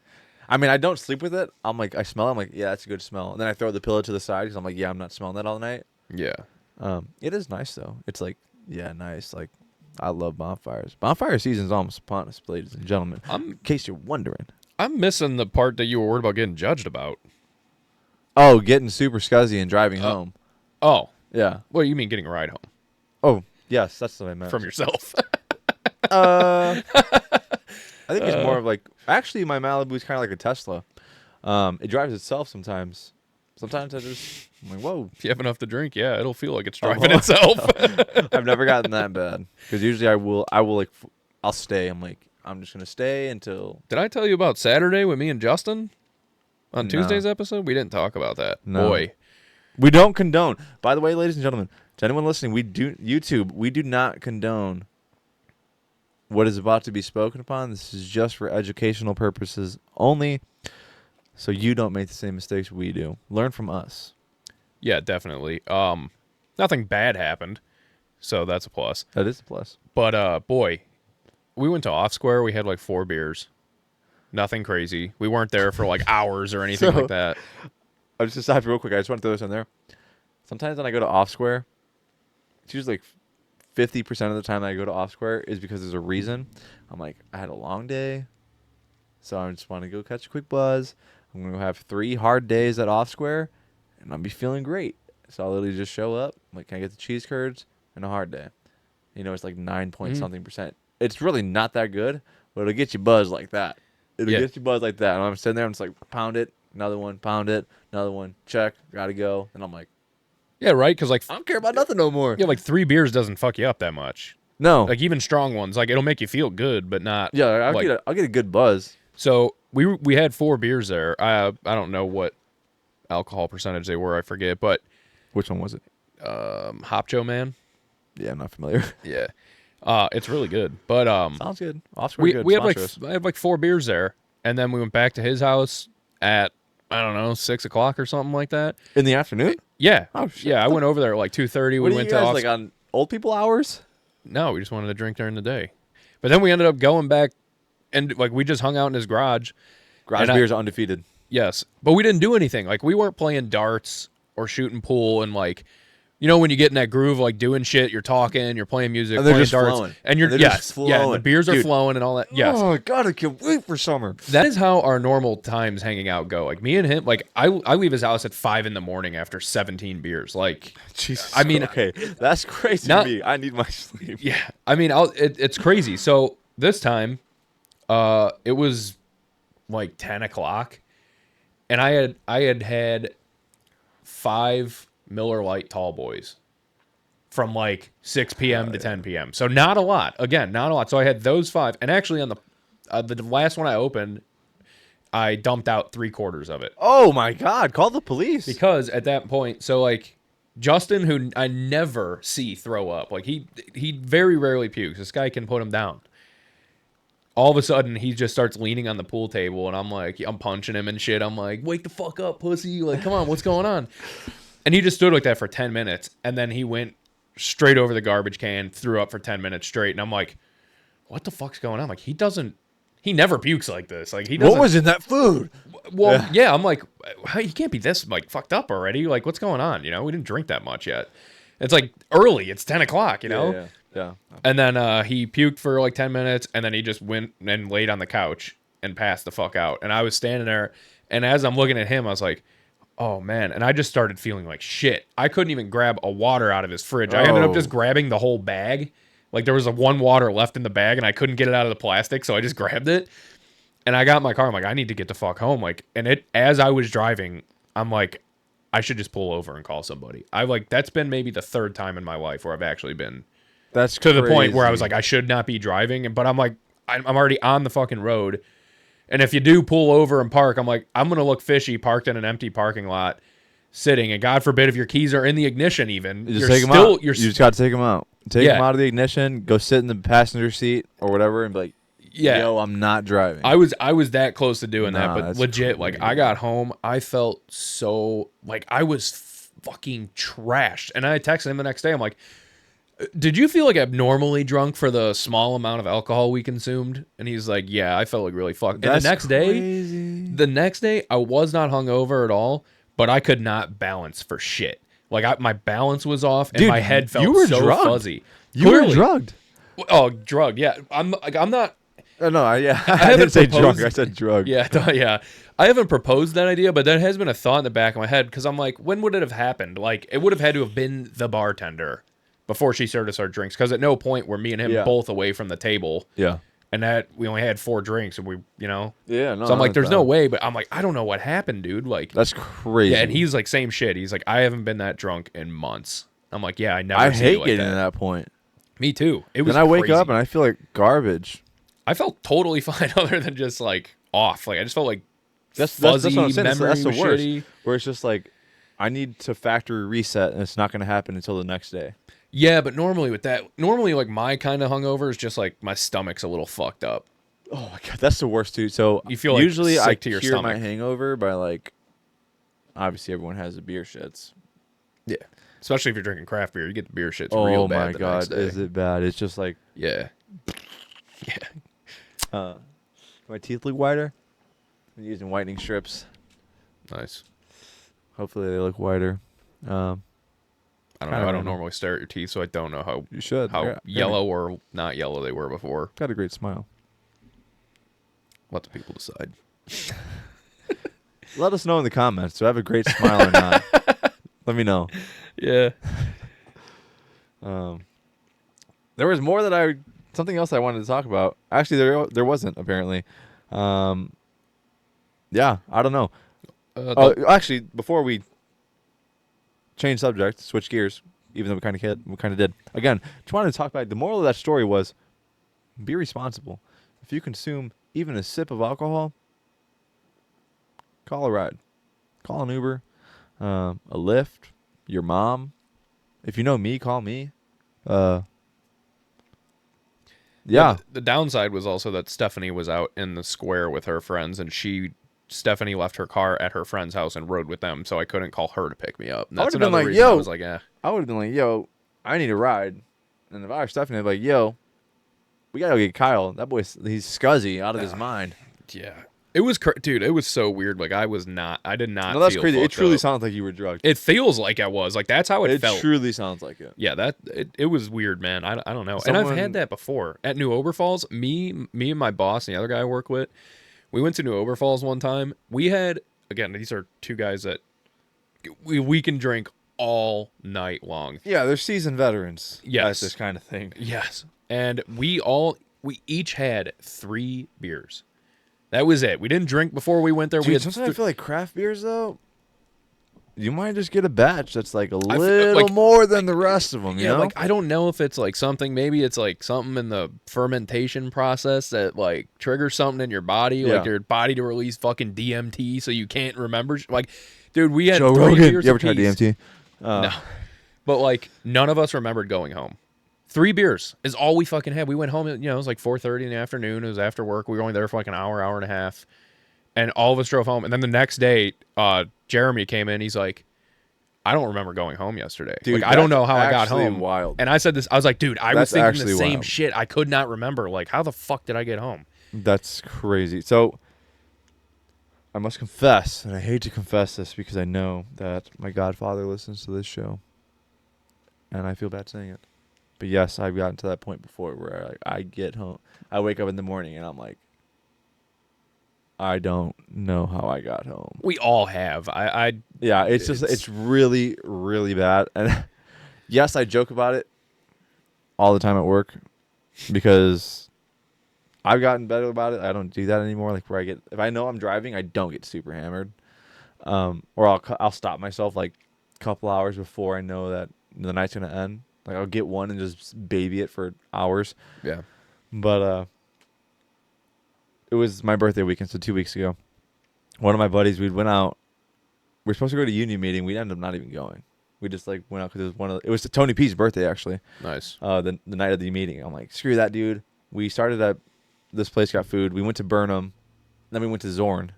I mean, I don't sleep with it. I'm like, I smell it. I'm like, yeah, that's a good smell. And then I throw the pillow to the side because I'm like, yeah, I'm not smelling that all night. Yeah. It is nice, though. It's like, yeah, nice. Like, I love bonfires. Bonfire season's almost upon us, ladies and gentlemen. In case you're wondering. I'm missing the part that you were worried about getting judged about. Oh, getting super scuzzy and driving home. Oh. Yeah. What do you mean getting a ride home? Oh, yes, that's what I meant. From yourself. I think it's more of like, actually, my Malibu is kind of like a Tesla. It drives itself sometimes. Sometimes I'm like, whoa. If you have enough to drink, yeah, it'll feel like it's driving itself. I've never gotten that bad. Because usually I'll stay. I'm like, I'm just going to stay until. Did I tell you about Saturday with me and Justin? On Tuesday's episode? We didn't talk about that. No. Boy. We don't condone. By the way, ladies and gentlemen, to anyone listening, we do not condone what is about to be spoken upon. This is just for educational purposes only, so you don't make the same mistakes we do. Learn from us. Yeah, definitely. Nothing bad happened, so that's a plus. That is a plus. But boy, we went to Off Square. We had like 4 beers. Nothing crazy. We weren't there for like hours or anything like that. I just decided real quick. I just want to throw this in there. Sometimes when I go to Off Square, it's usually like 50% of the time that I go to Off Square is because there's a reason. I'm like, I had a long day, so I just want to go catch a quick buzz. I'm going to have 3 hard days at Off Square, and I'll be feeling great. So I'll literally just show up. I'm like, can I get the cheese curds and a hard day? It's like 9 point something percent. It's really not that good, but it'll get you buzzed like that. It'll get you buzzed like that. And I'm sitting there, I'm just like, pound it, another one, pound it, another one, check, gotta go. And I'm like, yeah, right? Because like, I don't care about nothing no more. Yeah, like 3 beers doesn't fuck you up that much. No. Like even strong ones, like it'll make you feel good, but not. Yeah, I'll get a good buzz. So we had 4 beers there. I don't know what alcohol percentage they were. I forget, but Which one was it? Hop Joe Man. Yeah, I'm not familiar. Yeah. It's really good. But Sounds good. Oscar we good. we had like Sponsor us. I had like 4 beers there, and then we went back to his house at I don't know 6 o'clock or something like that. In the afternoon? Yeah. Oh, shit. Yeah, I went over there at like 2:30. What We are you went guys, to like, on old people hours? No, we just wanted to drink during the day. But then we ended up going back and like we just hung out in his garage. Garage And beers are undefeated. Yes, but we didn't do anything. Like we weren't playing darts or shooting pool and like, you know, when you get in that groove, like doing shit, you're talking, you're playing music, And they're playing just darts, flowing. and you're And they're just yeah, the flowing. beers are Dude. flowing and all that. Yes, Oh, God, I can't wait for summer. that is how our normal times hanging out go. Like me and him, like I leave his house at 5 a.m. after 17 beers. Like, Jesus. I mean, okay, that's crazy not- to me. I need my sleep. yeah, I mean, it's crazy. So this time, it was like 10 o'clock, and I had 5 Miller Lite Tall Boys from like 6 p.m. to 10 p.m. So not a lot. Again, not a lot. So I had those 5, and actually on the last one I opened, I dumped out 3/4 of it Oh, my God. Call the police. because at that point, so like Justin, who I never see throw up, like he very rarely pukes. This guy can put him down. All of a sudden, he just starts leaning on the pool table, and I'm punching him and shit. I'm like, wake the fuck up, pussy! Like, come on, what's going on? And he just stood like that for 10 minutes, and then he went straight over the garbage can, threw up for 10 minutes straight, and I'm like, what the fuck's going on? Like, he never pukes like this. Like, he doesn't. What was in that food? Well, yeah, I'm like, he can't be this like fucked up already. Like, what's going on? You know, we didn't drink that much yet. It's like early. It's 10 o'clock. You know. Yeah. And then he puked for like 10 minutes, and then he just went and laid on the couch and passed the fuck out. And I was standing there, and as I'm looking at him, I was like, oh, man. And I just started feeling like shit. I couldn't even grab a water out of his fridge. I ended up just grabbing the whole bag. Like, there was one water left in the bag, and I couldn't get it out of the plastic, so I just grabbed it. And I got in my car. I'm like, I need to get the fuck home. Like, and as I was driving, I'm like, I should just pull over and call somebody. That's been maybe the 3rd time in my life where I've actually been That's to the point where I was crazy. like, I should not be driving. But I'm like, I'm already on the fucking road. And if you do pull over and park, I'm like, I'm going to look fishy parked in an empty parking lot sitting. And God forbid if your keys are in the ignition even. You just take them out. You're You just got to take them out. Take Yeah. them out of the ignition, go sit in the passenger seat or whatever, and be like, yeah. yo, I'm not driving. I was that close to doing that, Nah, but that's legit, like I crazy. got home, I felt so like I was fucking trashed, and I texted him the next day. I'm like, "Did you feel like abnormally drunk for the small amount of alcohol we consumed?" And he's like, "Yeah, I felt like really fucked." And That's the next day, I was not hungover at all, but I could not balance for shit. Like my balance was off, and Dude, my head felt you were so drugged. fuzzy. You were Clearly. drugged. Oh, drug. Yeah, I'm not. No, I haven't didn't say drunk. proposed- I said drug. Yeah, yeah. I haven't proposed that idea, but that has been a thought in the back of my head because I'm like, when would it have happened? Like, it would have had to have been the bartender before she served us our drinks because at no point were me and him Yeah. both away from the table, Yeah. and that we only had 4 drinks, and we, you know. Yeah. No, So I'm like, there's no valid. way, but I'm like, I don't know what happened, dude. Like, That's crazy. yeah, and he's like, same shit. He's like, I haven't been that drunk in months. I'm like, yeah, I never. I see hate you like getting that. to that point. Me too. It was. Then I wake crazy. up and I feel like garbage. I felt totally fine, other than just like off. Like I just felt like That's fuzzy what I'm saying. memory That's the was worst. shitty. Where it's just like, I need to factory reset, and it's not going to happen until the next day. Yeah, but normally like my kind of hungover is just like my stomach's a little fucked up. Oh my god, that's the worst too. So You feel, like, usually I sick to your cure my stomach. hangover by like, obviously everyone has the beer shits. Yeah, especially if you're drinking craft beer, you get the beer shits Oh real bad. my the god, next day. is it bad? It's just like, Yeah, my teeth look whiter. I'm using whitening strips. nice. Hopefully they look whiter. I don't I know. don't I don't know. normally stare at your teeth, so I don't know how You should. yellow or not yellow they were before. Got a great smile. Let the people decide. Let us know in the comments. Do I have a great smile or not? Let me know. Yeah. There was more something else I wanted to talk about. Actually, there wasn't apparently. Yeah, I don't know. Actually, before we change subject, switch gears, even though we kind of did. Again, just wanted to talk about the moral of that story was be responsible. If you consume even a sip of alcohol, call a ride, call an Uber. a lift, your mom. If you know me, call me. Uh, Yeah, yeah. the downside was also that Stephanie was out in the square with her friends, and Stephanie left her car at her friend's house and rode with them, so I couldn't call her to pick me up. And I would that's have been another like, reason I yo. was like, eh. I would have been like, yo, I need a ride. And if I were Stephanie, I'd be like, yo, we gotta go get Kyle. That boy's he's scuzzy out of his mind. Yeah. It was, dude, it was so weird. Like, I did not No, that's feel crazy. It fucked truly up. sounds like you were drugged. It feels like I was. Like, that's how it felt. Truly sounds like it. Yeah, it was weird, man. I don't know. And I've had that before. At New Oberfalls, me and my boss and the other guy I work with, we went to New Oberfalls one time. We had, again, these are two guys that we can drink all night long. Yeah, they're seasoned veterans. Yes. At this kind of thing. Yes. And we each had 3 beers. That was it. We didn't drink before we went there. Dude, We had sometimes I feel like craft beers, though, you might just get a batch that's like a feel little like- more than the rest of them, you yeah, know? like I don't know if it's like something. Maybe it's like something in the fermentation process that like triggers something in your body, like Yeah. your body to release fucking DMT, so you can't remember. Like, dude, we had Joe 3 Rogan. beers You ever tried apiece. DMT? No, but like none of us remembered going home. 3 beers is all we fucking had. We went home. It was like 4:30 in the afternoon. It was after work. We were only there for like an hour and a half, and all of us drove home. And then the next day, Jeremy came in. He's like, I don't remember going home yesterday. Dude, like, I don't know that's how I got actually home. wild. And I said this. I was like, dude, I was That's thinking actually the same wild. shit. I could not remember. Like, how the fuck did I get home? That's crazy. So, I must confess, and I hate to confess this because I know that my godfather listens to this show, and I feel bad saying it. But yes, I've gotten to that point before where I get home, I wake up in the morning, and I'm like, I don't know how I got home. We all have. Yeah, it's really, really bad. And yes, I joke about it all the time at work because I've gotten better about it. I don't do that anymore. Like where if I know I'm driving, I don't get super hammered. Or I'll stop myself like a couple hours before I know that the night's gonna end. Like I'll get one and just baby it for hours. Yeah. But it was my birthday weekend, so 2 weeks ago. One of my buddies, we went out. We were supposed to go to a union meeting. We ended up not even going. We just like went out because it was Tony P's birthday actually. Nice. The night of the meeting, I'm like, screw that, dude. We started at this place, got food. We went to Burnham, then we went to Zorn.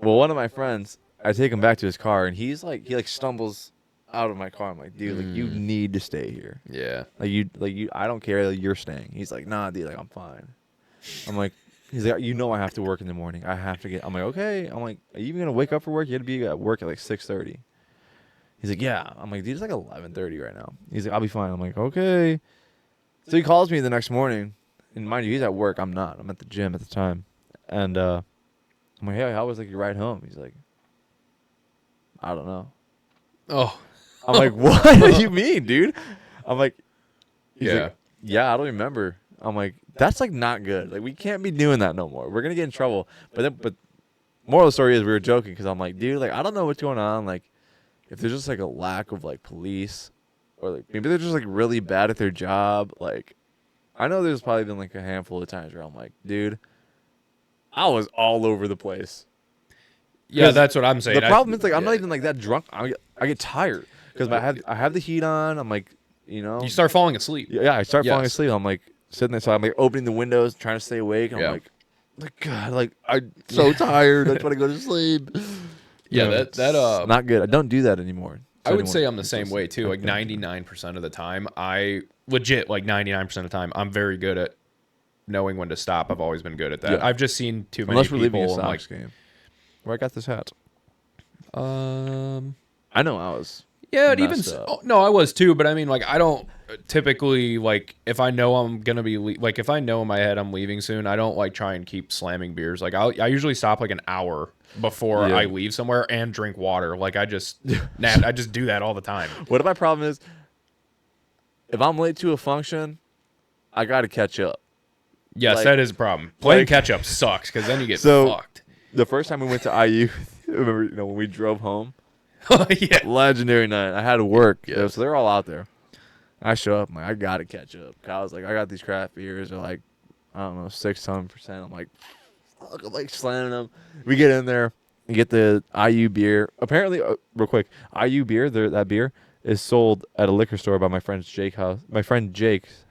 Well, one of my friends, I take him back to his car, and he stumbles out of my car. I'm like, dude, like you need to stay here. Yeah. Like you, I don't care that you're staying. He's like, nah, dude, like I'm fine. I'm like, he's like, I have to work in the morning. I have to get. I'm like, okay. I'm like, are you even gonna wake up for work? You got to be at work at like 6:30. He's like, yeah. I'm like, dude, it's like 11:30 right now. He's like, I'll be fine. I'm like, okay. So he calls me the next morning, and mind you, he's at work. I'm not. I'm at the gym at the time, and I'm like, hey, how was like your ride home? He's like, I don't know. Oh. I'm like, what do you mean, dude? I'm like, he's Yeah. like, yeah, I don't remember. I'm like, that's like not good. Like we can't be doing that no more. We're gonna get in trouble. But moral of the story is we were joking because I'm like, dude, like I don't know what's going on. Like if there's just like a lack of like police, or like maybe they're just like really bad at their job. Like I know there's probably been like a handful of times where I'm like, dude, I was all over the place. Yeah, that's what I'm saying. The problem is like I'm not even like that drunk. I get tired because I have the heat on. I'm like, You start falling asleep. yeah, I start falling Yes. asleep. I'm like sitting there, so I'm like opening the windows, trying to stay awake. And Yeah. I'm like God, like I'm so tired. I just want to go to sleep. Yeah, it's that not good. I don't do that anymore. I would say I'm the same way too. Like Okay. 99% of the time, I legit like 99% of the time, I'm very good at knowing when to stop. I've always been good at that. Yeah. I've just seen too many Unless we're leaving a people. Sox game. Where I got this hat. Um, I know I was. yeah, it even messed up. no, I was too. But I mean, like, I don't typically like if I know I'm gonna be like if I know in my head I'm leaving soon, I don't like try and keep slamming beers. Like I usually stop like an hour before Yeah. I leave somewhere and drink water. Like I just I just do that all the time. What if my problem is, if I'm late to a function, I got to catch up. Yes, Like- that is a problem. Playing like- catch up sucks because then you get So- fucked. The first time we went to IU, remember, when we drove home, Yeah. legendary night. I had to work, Yeah. so they're all out there. I show up, I'm like, I gotta catch up. Kyle's like, I got these craft beers. They're like, I don't know, 600%. I'm like, fuck, I'm like slamming them. We get in there. You get the IU beer. Apparently, real quick, IU beer, that beer is sold at a liquor store by my friend Jake's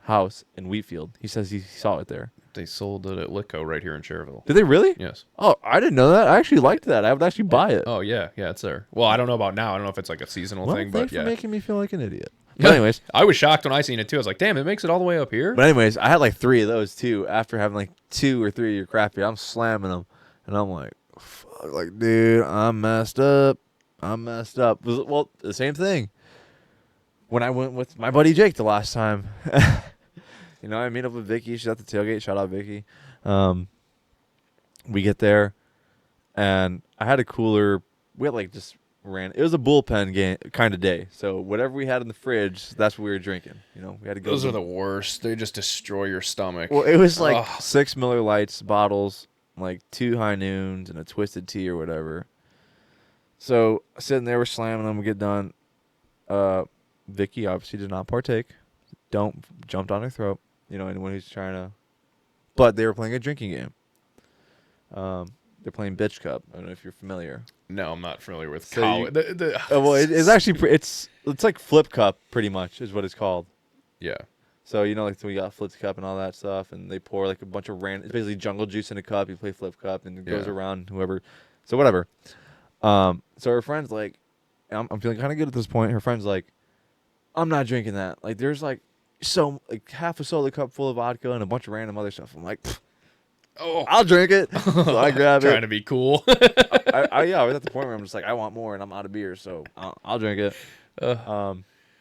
house in Wheatfield. He says he saw it there. They sold it at Litco right here in Cherville. Did they really? Yes. Oh, I didn't know that. I actually liked that. I would actually buy it. Oh yeah, it's there. Well, I don't know about now. I don't know if it's like a seasonal Well, thing, thanks but yeah. for making me feel like an idiot. But anyways, I was shocked when I seen it too. I was like, damn, it makes it all the way up here. But anyways, I had like 3 of those too. After having like 2 or 3 of your craft beer, I'm slamming them, and I'm like, fuck, like, dude, I'm messed up. Well, the same thing. When I went with my buddy Jake the last time, I meet up with Vicky. She's at the tailgate. Shout out Vicky. We get there, and I had a cooler. We had like just ran. It was a bullpen game kind of day. So whatever we had in the fridge, that's what we were drinking. We had to go. Those are the worst. They just destroy your stomach. Well, it was like 6 Miller Lights bottles, like 2 High Noons, and a Twisted Tea or whatever. So sitting there, we're slamming them. We get done. Vicky obviously did not partake. Jumped on her throat. Anyone who's trying to. But they were playing a drinking game. They're playing Bitch Cup. I don't know if you're familiar. No, I'm not familiar with So college. Well, it's actually it's like Flip Cup pretty much is what it's called. Yeah. So like we got Flip Cup and all that stuff, and they pour like a bunch of random. It's basically jungle juice in a cup. You play Flip Cup, and it goes around whoever. So whatever. So her friend's like, I'm feeling kind of good at this point. Her friend's like, I'm not drinking that. Like there's like half a soda cup full of vodka and a bunch of random other stuff. I'm like, I'll drink it. So I grab it. Trying to be cool. I was at the point where I'm just like, I want more, and I'm out of beer, so I'll drink it.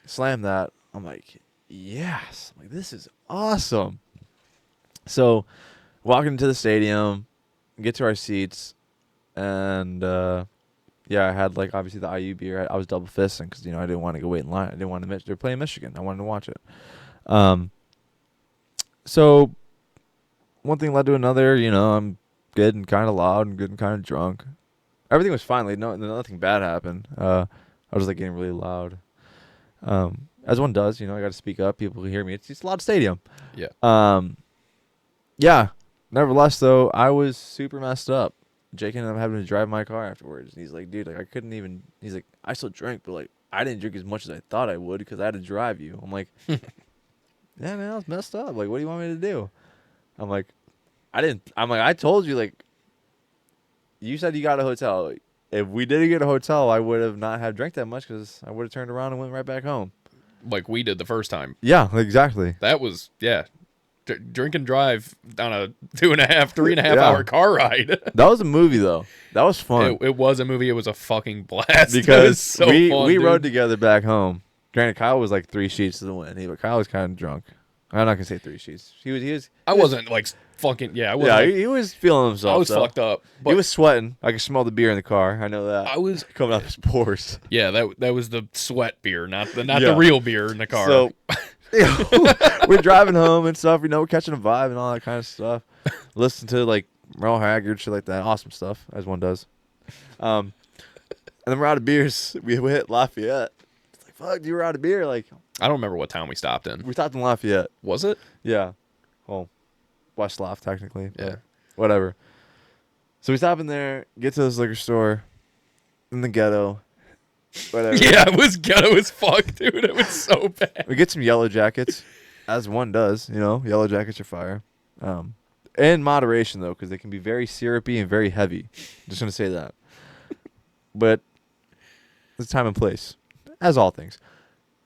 Slam that. I'm like, yes. I'm like, this is awesome. So, walking into the stadium, get to our seats, and I had like obviously the IU beer. I was double fisting because I didn't want to go wait in line. I didn't want to miss. They're playing Michigan. I wanted to watch it. So one thing led to another. I'm getting kind of loud and getting kind of drunk. Everything was fine. Like nothing bad happened. I was like getting really loud. As one does. I got to speak up. People can hear me. It's a loud stadium. Yeah. Yeah. Nevertheless, though, I was super messed up. Jake ended up having to drive my car afterwards. And he's like, dude, like I couldn't even. He's like, I still drank, but like I didn't drink as much as I thought I would because I had to drive you. I'm like, yeah, man, I was messed up. Like, what do you want me to do? I'm like, I told you, like, you said you got a hotel. If we didn't get a hotel, I would have not have drank that much because I would have turned around and went right back home. Like we did the first time. Yeah, exactly. That was, drink and drive on a 2.5, 3.5 hour car ride. That was a movie, though. That was fun. It was a movie. It was a fucking blast. Because so we rode together back home. Granted, Kyle was like 3 sheets to the wind. But Kyle was kind of drunk. I'm not gonna say 3 sheets. He was. I wasn't like fucking. Yeah, I wasn't. Yeah, like, he was feeling himself. I was fucked up. But he was sweating. I could smell the beer in the car. I know that. I was coming out his pores. Yeah, that was the sweat beer, not the real beer in the car. So we're driving home and stuff. We're catching a vibe and all that kind of stuff. Listen to like Merle Haggard, shit like that. Awesome stuff, as one does. And then we're out of beers. We hit Lafayette. It's like, fuck, you were out of beer. Like, I don't remember what town we stopped in. we stopped in Lafayette. Was it? Yeah. Well, West Laf, technically. Yeah. Whatever. So we stop in there, get to this liquor store in the ghetto. Whatever. Yeah, it was ghetto as fuck, dude. It was so bad. We get some Yellow Jackets, as one does. Yellow Jackets are fire. In moderation, though, because they can be very syrupy and very heavy. Just going to say that. But there's time and place, as all things.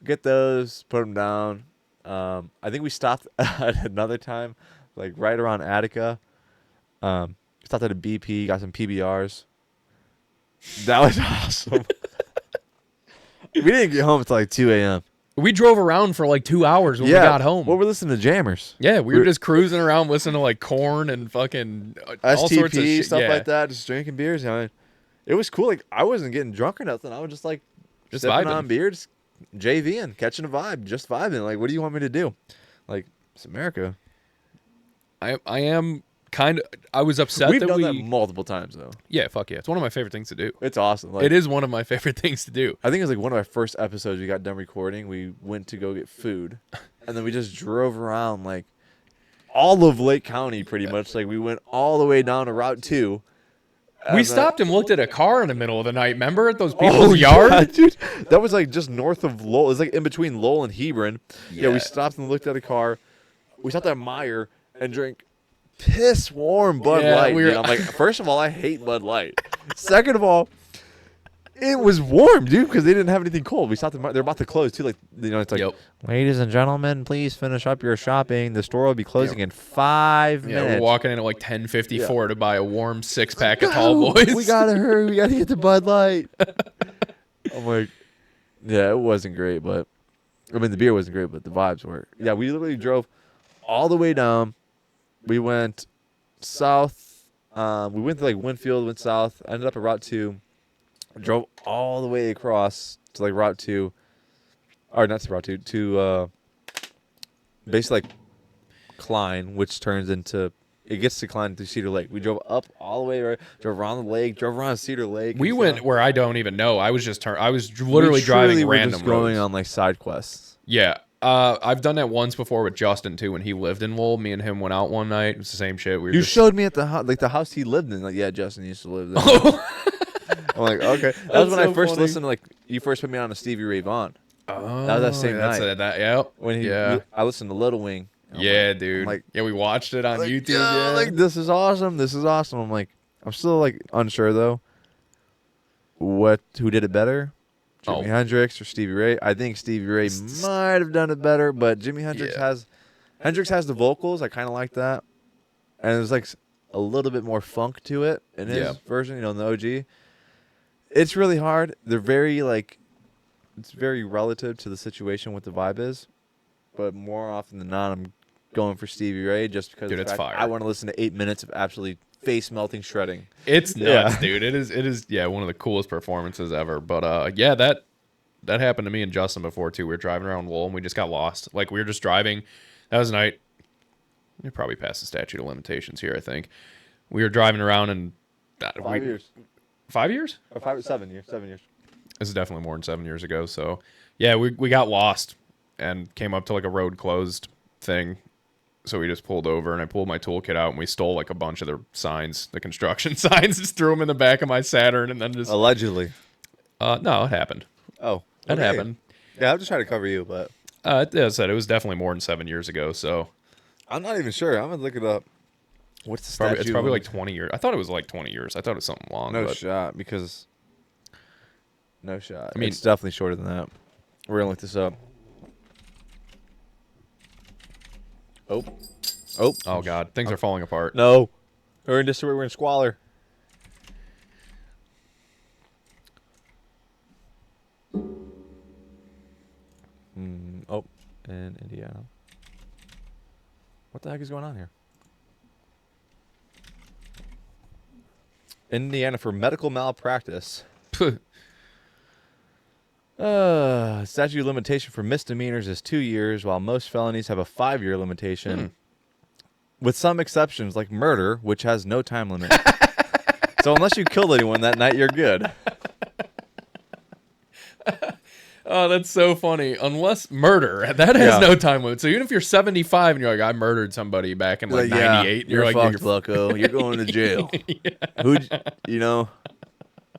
Get those, put them down. I think we stopped at another time, like right around Attica. Stopped at a BP, got some PBRs. That was awesome. We didn't get home until like 2 a.m. We drove around for like 2 hours when we got home. Well, we're listening to jammers. Yeah, we were just cruising around listening to like Korn and fucking all sorts of shit. Stuff like that, just drinking beers. It was cool. Like I wasn't getting drunk or nothing. I was just like just sipping vibing on beer, just JVing, catching a vibe, just vibing. Like, what do you want me to do? Like, it's America. I am kind of. I was upset We've that done that multiple times though. Yeah, fuck yeah. It's one of my favorite things to do. It's awesome. Like, it is one of my favorite things to do. I think it was like one of our first episodes we got done recording. We went to go get food, and then we just drove around like all of Lake County pretty much. Like we went all the way down to Route 2, We stopped and looked at a car in the middle of the night. Remember at those Oh, people's yard? yeah, dude. That was like just north of Lowell. It was like in between Lowell and Hebron. Yeah, we stopped and looked at a car. We stopped at Meyer and drank piss warm Bud Yeah, Light. we were- Dude. I'm like, first of all, I hate Bud Light. Second of all, it was warm, dude, because they didn't have anything cold. We stopped. They're about to close too. Like, you know, it's like, Yep. ladies and gentlemen, please finish up your shopping. The store will be closing in 5 Yeah, minutes. we're walking in at like 10:54 to buy a warm 6-pack of Tall Boys. We gotta hurry. We gotta get to Bud Light. I'm like, yeah, it wasn't great, but I mean, the beer wasn't great, but the vibes were. Yeah, we literally drove all the way down. We went south. We went to like Winfield, went south, ended up at Route 2. Drove all the way across to like Route 2, or not to Route 2, to basically like Klein, which turns into, it gets to Klein through Cedar Lake. We drove up all the way, right? Drove around the lake, drove around Cedar Lake. We and went stuff. where I don't even know. I was literally We driving truly were random just going roads. on like side quests. Yeah. I've done that once before with Justin too when he lived in Lowell. Me and him went out one night. It was the same shit. We were You just, showed me at the house, like the house he lived in. Like, yeah, Justin used to live there. I'm like, okay. That was when I so first funny. listened to, like, you first put me on to Stevie Ray Vaughan. Oh, That was that same that's night. Yeah. When he, Yeah. I listened to Little Wing. And I'm Yeah, like, dude. like- yeah, we watched it on like, YouTube. yeah, Yeah. like, this is awesome. This is awesome. I'm like, I'm still like unsure though. Who did it better? Jimi Hendrix or Stevie Ray? I think Stevie Ray might have done it better, but Jimi Hendrix has the vocals. I kind of like that, and there's like a little bit more funk to it in his version. You know, in the OG. It's really hard. They're very like, it's very relative to the situation what the vibe is, but more often than not, I'm going for Stevie Ray just because Dude, of the it's fact fire. I want to listen to 8 minutes of absolutely face melting shredding. It's nuts, Yeah. dude. It is one of the coolest performances ever. But yeah, that happened to me and Justin before too. We were driving around Lowell and we just got lost. Like we were just driving. That was a night. We probably passed the statute of limitations here, I think. We were driving around and 5 years. 5 years? Or 7 years. 7 years. This is definitely more than 7 years ago. So yeah, we got lost and came up to like a road closed thing. So we just pulled over and I pulled my toolkit out and we stole like a bunch of the signs, the construction signs, just threw them in the back of my Saturn and then just. Allegedly. No, it happened. Oh. That happened. Yeah, I'm just trying to cover you, but As I said, it was definitely more than 7 years ago. So I'm not even sure. I'm gonna look it up. What's the statute? it's probably like 20 years. I thought it was like 20 years. I thought it was something long. No but shot, because no shot. I mean- it's definitely shorter than that. We're gonna look this up. Oh. Oh God, things are falling apart. No. We're in disarray. We're in squalor. Oh, in Indiana. What the heck is going on here? Indiana for medical malpractice. Statute of limitation for misdemeanors is 2 years, while most felonies have a 5-year limitation. With some exceptions, like murder, which has no time limit. So unless you killed anyone that night, you're good. Oh, that's so funny. Unless murder, that has no time limit. So even if you're 75 and you're like, I murdered somebody back in like 98, you're like, fucked, bucko. You're going to jail.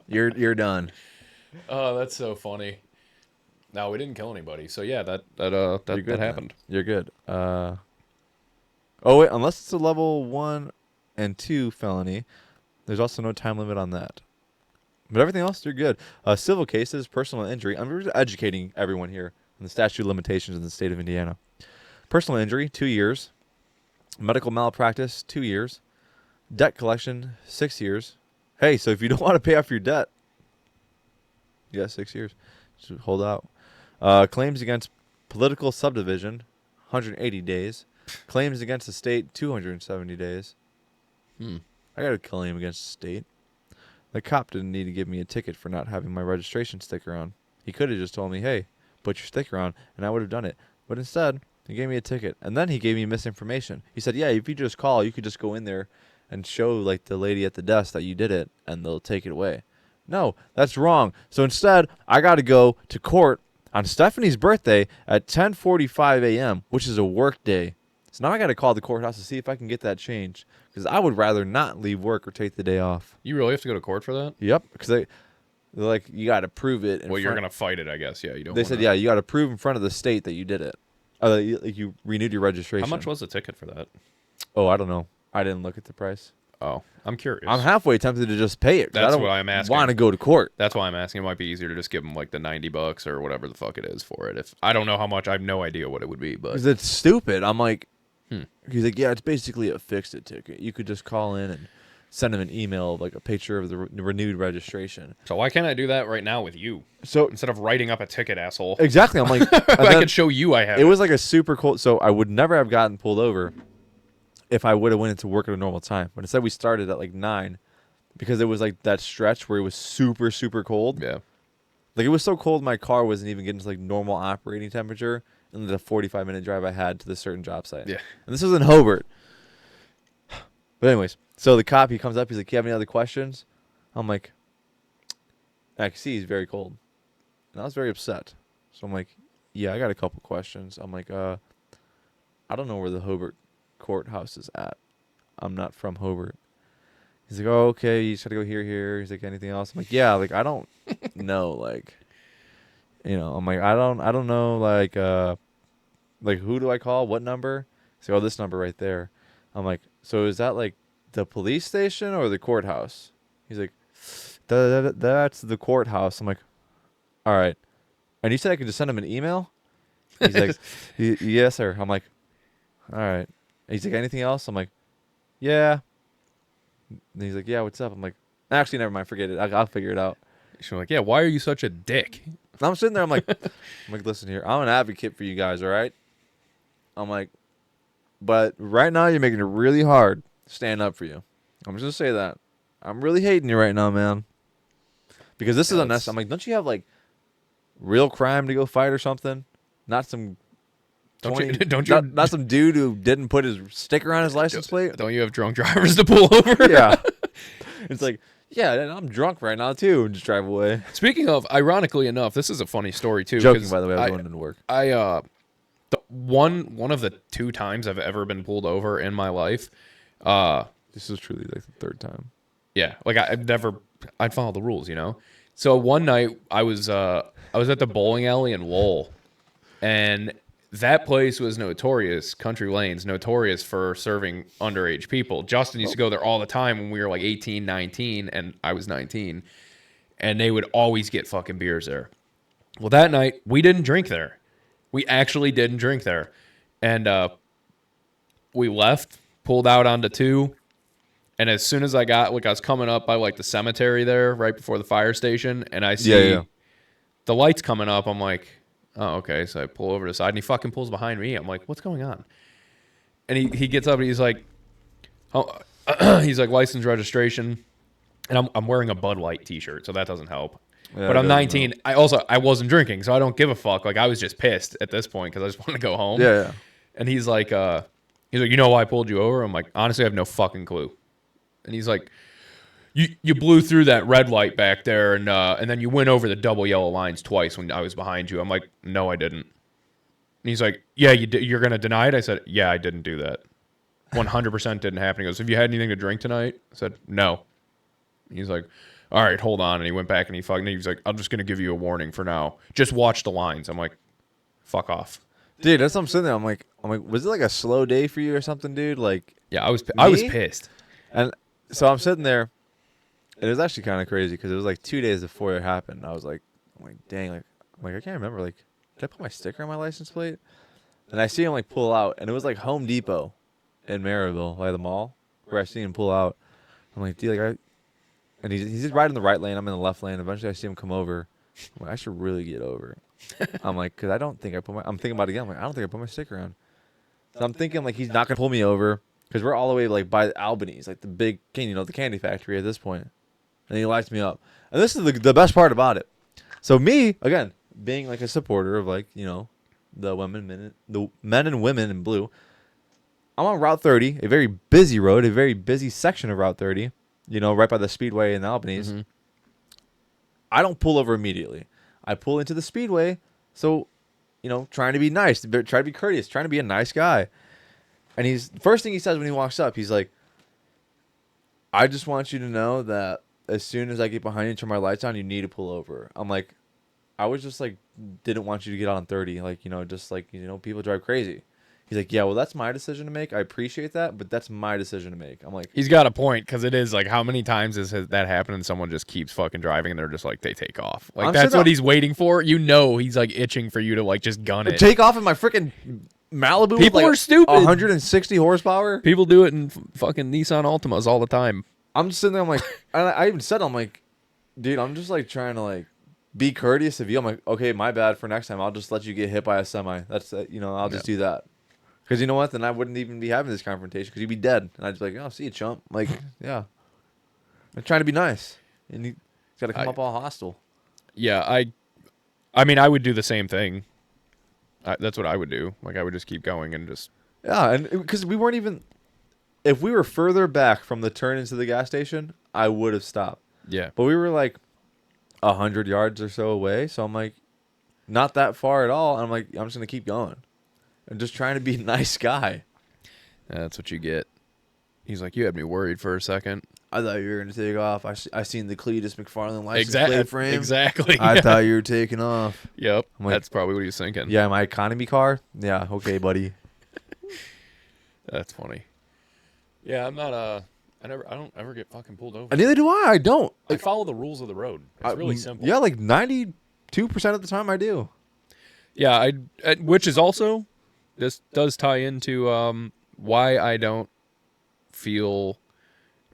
You're done. Oh, that's so funny. No, we didn't kill anybody. So yeah, that happened. You're good. Oh wait, unless it's a level 1 and 2 felony, there's also no time limit on that. But everything else, you're good. Civil cases, personal injury. I'm just educating everyone here on the statute of limitations in the state of Indiana. Personal injury, 2 years. Medical malpractice, 2 years. Debt collection, 6 years. Hey, so if you don't want to pay off your debt, 6 years. Just hold out. Claims against political subdivision, 180 days. Claims against the state, 270 days. I got a claim against the state. The cop didn't need to give me a ticket for not having my registration sticker on. He could have just told me, hey, put your sticker on, and I would have done it. But instead, he gave me a ticket. And then he gave me misinformation. He said, yeah, if you just call, you could just go in there and show like the lady at the desk that you did it, and they'll take it away. No, that's wrong. So instead, I got to go to court on Stephanie's birthday at 10:45 a.m., which is a work day. So now I got to call the courthouse to see if I can get that changed because I would rather not leave work or take the day off. You really have to go to court for that? Yep, because they're like, you got to prove it. Well, you're gonna fight it, I guess. Yeah, you don't. They said, yeah, you got to prove in front of the state that you did it. You renewed your registration. How much was the ticket for that? Oh, I don't know. I didn't look at the price. Oh, I'm curious. I'm halfway tempted to just pay it. That's what I'm asking. Want to go to court? That's why I'm asking. It might be easier to just give them like the $90 or whatever the fuck it is for it. If I don't know how much, I have no idea what it would be. But Because it's stupid. I'm like, he's like, yeah, it's basically a fix-it ticket. You could just call in and send him an email of like a picture of the renewed registration. So why can't I do that right now with you? So Instead of writing up a ticket, asshole. exactly, I'm like, I could show you I have it was like a super cold. So I would never have gotten pulled over if I would have went into work at a normal time. But instead, we started at like 9 because it was like that stretch where it was super, super cold. Yeah. Like it was so cold, my car wasn't even getting to like normal operating temperature in the 45-minute drive I had to the certain job site. Yeah. And this was in Hobart. But anyways, so the cop, he comes up, he's like, you have any other questions? I'm like, I can see he's very cold. And I was very upset. So I'm like, yeah, I got a couple questions. I'm like, I don't know where the Hobart courthouse is at. I'm not from Hobart. He's like, oh, okay, you just gotta go here. He's like, anything else? I'm like, yeah, like I don't know, like, you know, I'm like, I don't know, like who do I call? What number? He's like, oh, this number right there. I'm like, so is that like the police station or the courthouse? He's like, that's the courthouse. I'm like, all right. And you said I could just send him an email? He's like, yes, sir. I'm like, all right. And he's like, anything else? I'm like, yeah. And he's like, yeah, what's up? I'm like, actually, never mind. Forget it. I'll figure it out. She's like, yeah, why are you such a dick? And I'm sitting there. I'm like, listen here. I'm an advocate for you guys, all right? I'm like, but right now you're making it really hard to stand up for you. I'm just going to say that. I'm really hating you right now, man. Because this is unnecessary. I'm like, don't you have, like, real crime to go fight or something? Not some... Not some dude who didn't put his sticker on his license plate? Don't you have drunk drivers to pull over? Yeah. It's like, yeah, and I'm drunk right now, too, and just drive away. Speaking of, ironically enough, this is a funny story, too. Joking, by the way, I was going into work. One of the 2 times I've ever been pulled over in my life. This is truly like the 3rd time. Yeah, like I'd follow the rules, you know. So one night I was at the bowling alley in Lowell, and that place was notorious, Country Lanes, notorious for serving underage people. Justin used to go there all the time when we were like 18, 19, and I was 19, and they would always get fucking beers there. Well, that night we didn't drink there. We actually didn't drink there, and we left, pulled out onto 2. And as soon as I was coming up by like the cemetery there, right before the fire station, and I see the lights coming up, I'm like, oh, okay. So I pull over to the side, and he fucking pulls behind me. I'm like, what's going on? And he gets up, and he's like, oh, he's like, license registration. And I'm wearing a Bud Light t-shirt, so that doesn't help. Yeah, but I'm 19. I wasn't drinking, so I don't give a fuck. Like, I was just pissed at this point because I just wanted to go home. Yeah. And he's like, you know why I pulled you over? I'm like, honestly, I have no fucking clue. And he's like, you blew through that red light back there, and then you went over the double yellow lines twice when I was behind you. I'm like, no, I didn't. And he's like, yeah, you're going to deny it? I said, yeah, I didn't do that. 100% didn't happen. He goes, have you had anything to drink tonight? I said, no. And he's like, all right, hold on. And he went back, and he was like, I'm just going to give you a warning for now. Just watch the lines. I'm like, fuck off. Dude, that's what I'm sitting there. I'm like, was it like a slow day for you or something, dude? Like, yeah, I was pissed. And so I'm sitting there, and it was actually kind of crazy because it was like 2 days before it happened. I'm like, dang, I can't remember. Like, did I put my sticker on my license plate? And I see him like pull out, and it was like Home Depot in Maryville, by the mall, where I see him pull out. I'm like, dude, and he's just riding the right lane. I'm in the left lane. Eventually, I see him come over. I'm like, I should really get over. I'm like, because I don't think I'm thinking about it again. I'm like, I don't think I put my sticker on. So I'm thinking like he's not gonna pull me over. Because we're all the way like by Albany's, like the big, the candy factory at this point. And he lights me up. And this is the best part about it. So me, again, being like a supporter of like, the men and women in blue. I'm on Route 30, a very busy road, a very busy section of Route 30, right by the Speedway in Albany's. Mm-hmm. I don't pull over immediately. I pull into the Speedway. So, trying to be nice, try to be courteous, trying to be a nice guy. And he's first thing he says when he walks up, he's like, "I just want you to know that as soon as I get behind you and turn my lights on, you need to pull over." I'm like, I was just like, didn't want you to get on 30, like just like people drive crazy. He's like, yeah, well, that's my decision to make. I appreciate that, but that's my decision to make. I'm like, He's got a point because it is like, how many times has that happened and someone just keeps fucking driving and they're just like, they take off. Like, I'm that's sitting what up- he's waiting for. He's like itching for you to like just gun it. take off in my freaking Malibu. People with like are stupid. 160 horsepower. People do it in fucking Nissan Altimas all the time. I'm just sitting there. I'm like, I even said, I'm like, dude, I'm just like trying to like be courteous of you. I'm like, okay, my bad for next time. I'll just let you get hit by a semi. That's I'll just do that. Because you know what? Then I wouldn't even be having this confrontation because you'd be dead. And I'd just be like, oh, see you, chump. Like, yeah. I'm trying to be nice. And he's got to come up all hostile. Yeah, I mean, I would do the same thing. That's what I would do. Like, I would just keep going and just... Yeah, and because we weren't even... If we were further back from the turn into the gas station, I would have stopped. Yeah. But we were like 100 yards or so away. So I'm like, not that far at all. And I'm like, I'm just going to keep going. I'm just trying to be a nice guy. That's what you get. He's like, you had me worried for a second. I thought you were going to take off. I seen the Cletus McFarland license plate frame. Exactly. I thought you were taking off. Yep. I'm like, that's probably what he was thinking. Yeah, my economy car? Yeah, okay, buddy. That's funny. Yeah, I'm not I don't ever get fucking pulled over. And neither do I. I don't. I follow the rules of the road. It's really simple. Yeah, like 92% of the time I do. Yeah, which is also, this does tie into why I don't feel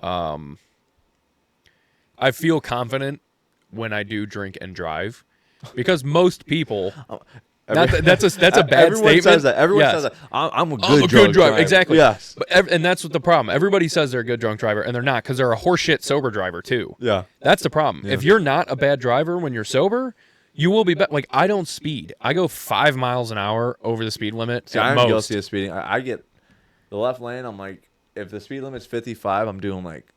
I feel confident when I do drink and drive, because most people that's a bad everyone statement. Says that. Everyone Yes. says that. I'm a good I'm a drunk good driver. driver. Exactly. Yes. And that's what the problem. Everybody says they're a good drunk driver, and they're not, because they're a horseshit sober driver too. Yeah. That's the problem. Yeah. If you're not a bad driver when you're sober, you will be like, I don't speed. I go 5 miles an hour over the speed limit. See, at I'm most. guilty of speeding. I get the left lane. I'm like, if the speed limit's 55, I'm doing like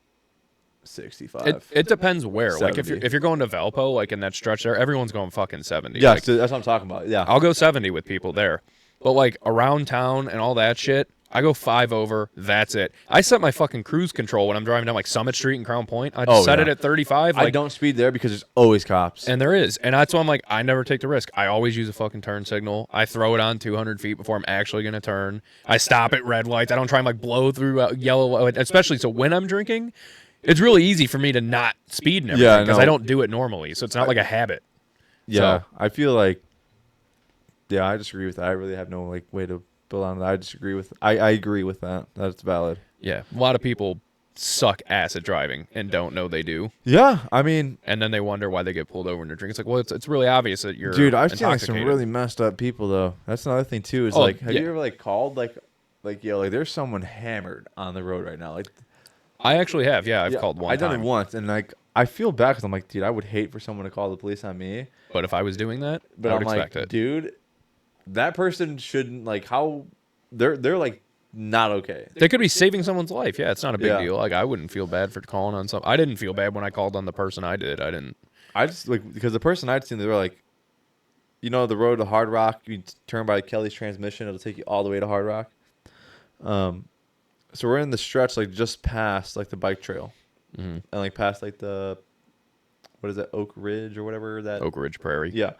65. It depends where. Like 70. if you're going to Valpo, like in that stretch there, everyone's going fucking 70. Yeah, Like, so that's what I'm talking about. Yeah. I'll go 70 with people there. But like around town and all that shit, I go 5 over. That's it. I set my fucking cruise control when I'm driving down like Summit Street and Crown Point. I just set it at 35. I Like, don't speed there because there's always cops. and there is. And that's why I'm like, I never take the risk. I always use a fucking turn signal. I throw it on 200 feet before I'm actually going to turn. I stop at red lights. I don't try and like blow through yellow, especially so when I'm drinking. It's really easy for me to not speed and everything because I don't do it normally. So it's not like a habit. Yeah, So- I feel like. Yeah, I disagree with that. I really have no like way to build on that. I disagree with. I agree with that. That's valid. Yeah. A lot of people suck ass at driving and don't know they do. Yeah, I mean, And then they wonder why they get pulled over when they're drinking. It's like, well, it's really obvious that you're dude, I've seen like some intoxicated. really messed up people though. That's another thing too. Is Oh, like, have yeah. you ever like called like yo, like there's someone hammered on the road right now. Like, I actually have. Yeah, I've yeah, called one I've done time. it once, and like I feel bad because I'm like, dude, I would hate for someone to call the police on me. But if I was doing that, But I would I'm like, expect it. dude, that person shouldn't like how they're like not okay. They could be saving someone's life. Yeah, it's not a big Yeah. deal. Like, I wouldn't feel bad for calling on some. I didn't feel bad when I called on the person I did. I didn't. I just like because the person I'd seen, they were like, the road to Hard Rock. You turn by Kelly's transmission, it'll take you all the way to Hard Rock. So we're in the stretch like just past like the bike trail, and like past like the, what is that, Oak Ridge or whatever that. Oak Ridge Prairie. Yeah.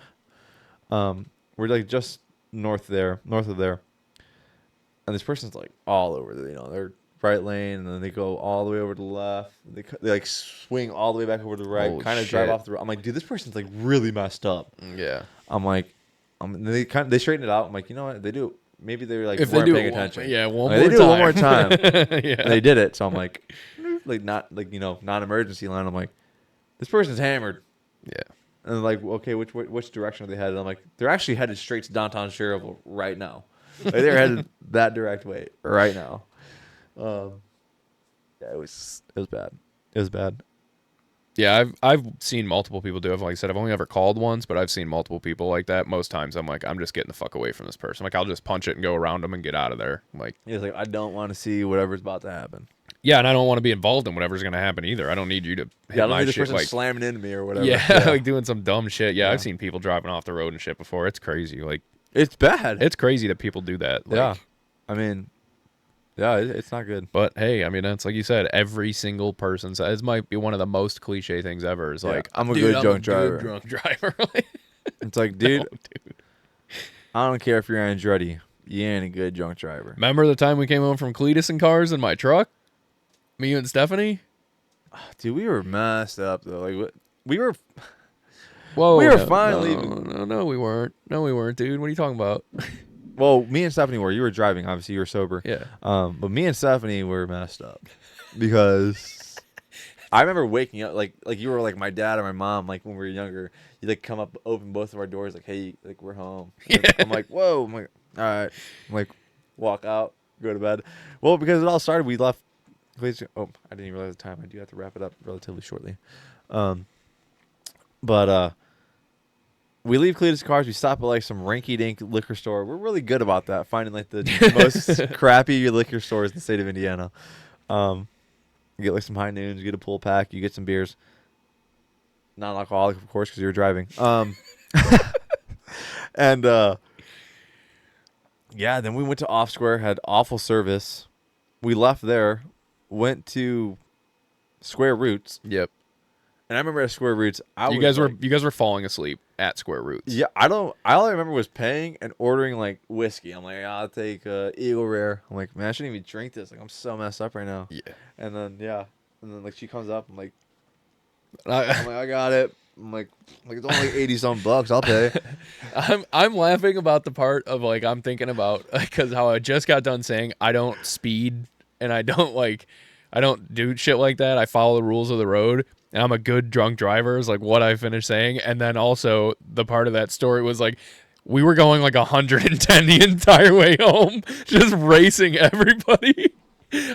We're like just north of there, and this person's like all over the, they're right lane, and then they go all the way over to the left. They like swing all the way back over to the right, Holy kind of drive shit. off the road. I'm like, dude, this person's like really messed up. Yeah. I'm like, they straighten it out. I'm like, you know what? They do. Maybe they were like If they weren't do paying it one, attention. yeah, one Like, more they do time. it one more time. Yeah. And they did it. So I'm like not like non-emergency line. I'm like, this person's hammered. Yeah. And they're like, okay, which direction are they headed? I'm like, they're actually headed straight to downtown Cherville right now. Like they're headed that direct way right now. Yeah, it was bad. It was bad. Yeah, I've seen multiple people do it. Like I said, I've only ever called once, but I've seen multiple people like that. Most times I'm like, I'm just getting the fuck away from this person. Like, I'll just punch it and go around them and get out of there. I'm like, He's like, I don't want to see whatever's about to happen. yeah, and I don't want to be involved in whatever's going to happen either. I don't need you to hit Yeah, I don't my need this shit person like, slamming into me or whatever. yeah, like doing some dumb shit. Yeah, Yeah. I've seen people driving off the road and shit before. It's crazy. Like, It's bad. it's crazy that people do that. Like, Yeah. I mean, Yeah, it's not good. But hey, I mean, that's like you said, every single person says this might be one of the most cliche things ever. Is Yeah, like, I'm a dude, good I'm a drunk good driver. drunk driver. Like, It's like, no, dude, dude. I don't care if you're Andretti. You ain't a good drunk driver. Remember the time we came home from Cletus and cars in my truck? Me you and Stephanie? Dude, we were messed up though. Like we were Whoa, we were no, fine no, leaving. no, no, we weren't. No, we weren't, dude. What are you talking about? Well, me and Stephanie were. You were driving. Obviously, you were sober. Yeah. But me and Stephanie were messed up because I remember waking up like you were like my dad or my mom. Like when we were younger, you like come up, open both of our doors, like, hey, like we're home. And I'm like, whoa. I'm like, all right. I'm like, walk out, go to bed. Well, because it all started, we left. Oh, I didn't even realize the time. I do have to wrap it up relatively shortly. But we leave Cletus Cars. We stop at like some rinky-dink liquor store. We're really good about that, finding like the most crappy liquor stores in the state of Indiana. You get like some high noons, you get a pull pack, you get some beers. Non-alcoholic, of course, because you were driving. And yeah, then we went to Off Square, had awful service. We left there, went to Square Roots, Yep. and I remember at Square Roots, You guys were falling asleep at Square Roots. yeah, I don't. All I remember was paying and ordering like whiskey. I'm like, I'll take Eagle Rare. I'm like, man, I shouldn't even drink this. Like, I'm so messed up right now. Yeah. And then and then like she comes up. I'm like, I, I got it. I'm like it's only like 80 some bucks. I'll pay. I'm laughing about the part of like I'm thinking about because how I just got done saying I don't speed and I don't do shit like that. I follow the rules of the road and I'm a good drunk driver is like what I finished saying. And then also the part of that story was like we were going like 110 the entire way home, just racing everybody.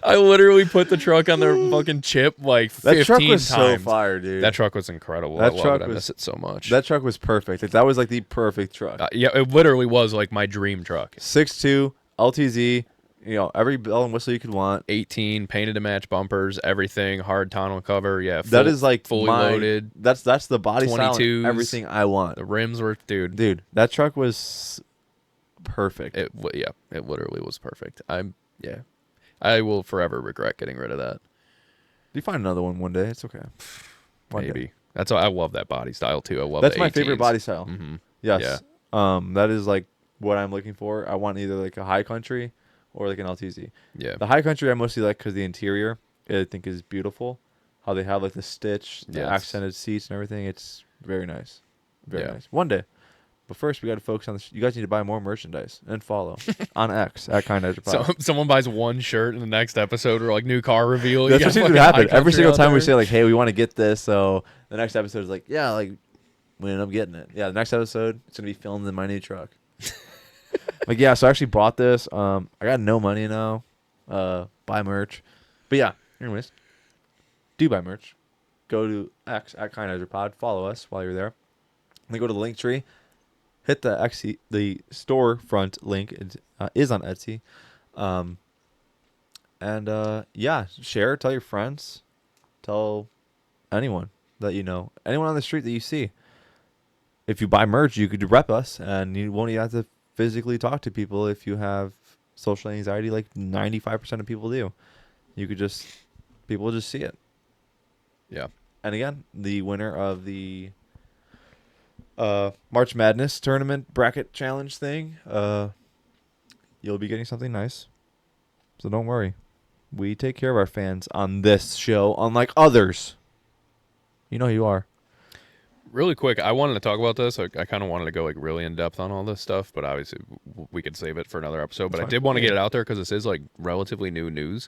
I literally put the truck on the fucking chip like 15 That truck was times. so fire, dude. That truck was incredible. That I love truck it. I was- miss it so much. That truck was perfect. Like, that was like the perfect truck. Yeah, it literally was like my dream truck. 6'2", LTZ. You know, every bell and whistle you could want. 18 painted to match bumpers, everything, hard tonneau cover. Yeah, That is like fully loaded. That's the body style, and 22s. everything I want. The rims were, Dude, that truck was perfect. It literally was perfect. I will forever regret getting rid of that. You find another one day. It's okay. One Maybe day. that's why I love that body style too. I love That's the my 18s. favorite body style. Mm-hmm. Yes. That is like what I'm looking for. I want either like a high country or like an LTZ. Yeah, The high country I mostly like because the interior I think is beautiful. How they have like the stitch, the Yes. accented seats and everything. It's very nice. Very Yeah. nice. One day. But first, we got to focus on this. You guys need to buy more merchandise and follow on X at Kind Edge so someone buys one shirt in the next episode or like new car reveal. That's you what got seems to fucking happen. high Every country single out time we there. say like, "Hey, we want to get this," so the next episode is like, "Yeah, like we end up getting it." Yeah, the next episode it's gonna be filmed in my new truck. Like, yeah, so I actually bought this. I got no money now. Buy merch, but yeah. Anyways, do buy merch. Go to X at Kind Edge Pod. Follow us while you're there. Then go to the link tree. Hit the Etsy, the storefront link. It is on Etsy. Yeah, share, tell your friends, tell anyone that you know, anyone on the street that you see. If you buy merch, you could rep us, and you won't even have to physically talk to people if you have social anxiety, like 95% of people do. People will just see it. Yeah. And again, the winner of the March Madness tournament bracket challenge thing, you'll be getting something nice. So don't worry. We take care of our fans on this show, unlike others. You know who you are. Really quick, I wanted to talk about this. I kind of wanted to go like really in depth on all this stuff, but obviously we could save it for another episode. But I did want to get it out there because this is like relatively new news.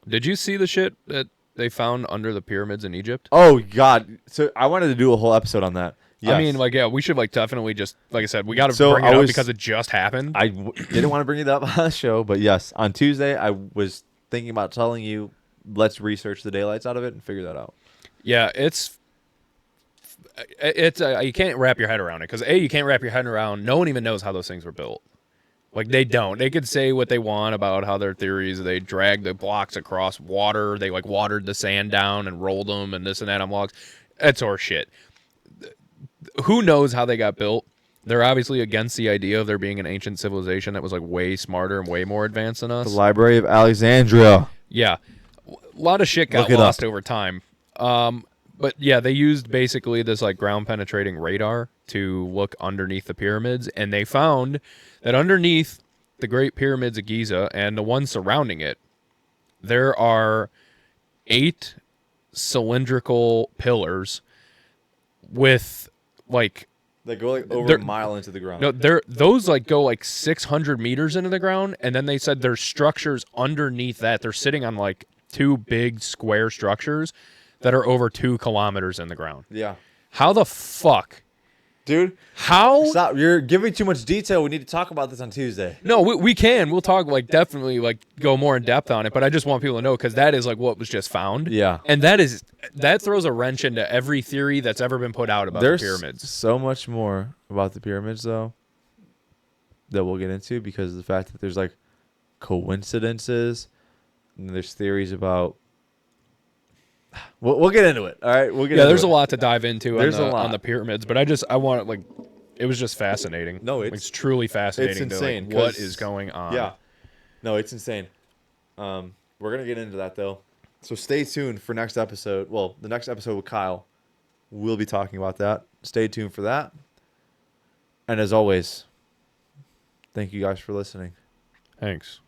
Did you see the shit that they found under the pyramids in Egypt? Oh, God. So I wanted to do a whole episode on that. Yes. I mean, like, yeah, we should like definitely just, like I said, we got to So bring it up because it just happened. I didn't want to bring it up on the show, but yes, on Tuesday I was thinking about telling you, let's research the daylights out of it and figure that out. Yeah, it's you can't wrap your head around it because you can't wrap your head around. No one even knows how those things were built. Like they don't. They could say what they want about how their theories. They dragged the blocks across water. They like watered the sand down and rolled them and this and that on logs. That's horse shit. Who knows how they got built? They're obviously against the idea of there being an ancient civilization that was like way smarter and way more advanced than The us. Library of Alexandria. Yeah, a lot of shit got Look it lost up. over time. But yeah, they used basically this like ground penetrating radar to look underneath the pyramids, and they found that underneath the Great Pyramids of Giza and the ones surrounding it, there are 8 cylindrical pillars with like They go like over they're a mile into the ground. no those like go like 600 meters into the ground, and then they said there's structures underneath that. They're sitting on like 2 big square structures that are over 2 kilometers in the ground. Yeah. How the fuck? Dude, How? stop. You're giving too much detail. We need to talk about this on Tuesday. No, we can. We'll talk like definitely like go more in depth on it, but I just want people to know because that is like what was just found. Yeah. And that throws a wrench into every theory that's ever been put out about There's the pyramids. so much more about the pyramids, though, that we'll get into because of the fact that there's like coincidences and there's theories about. We'll get into it. All right, we'll get. Yeah, into there's it. a lot to dive into There's on a the, lot. on the pyramids, but I want like it was just fascinating. No, it's truly fascinating. it's to, like, insane, what 'cause- is going on? Yeah, no, it's insane. We're gonna get into that though, so stay tuned for next episode. Well, the next episode with Kyle, we'll be talking about that. Stay tuned for that. And as always, thank you guys for listening. Thanks.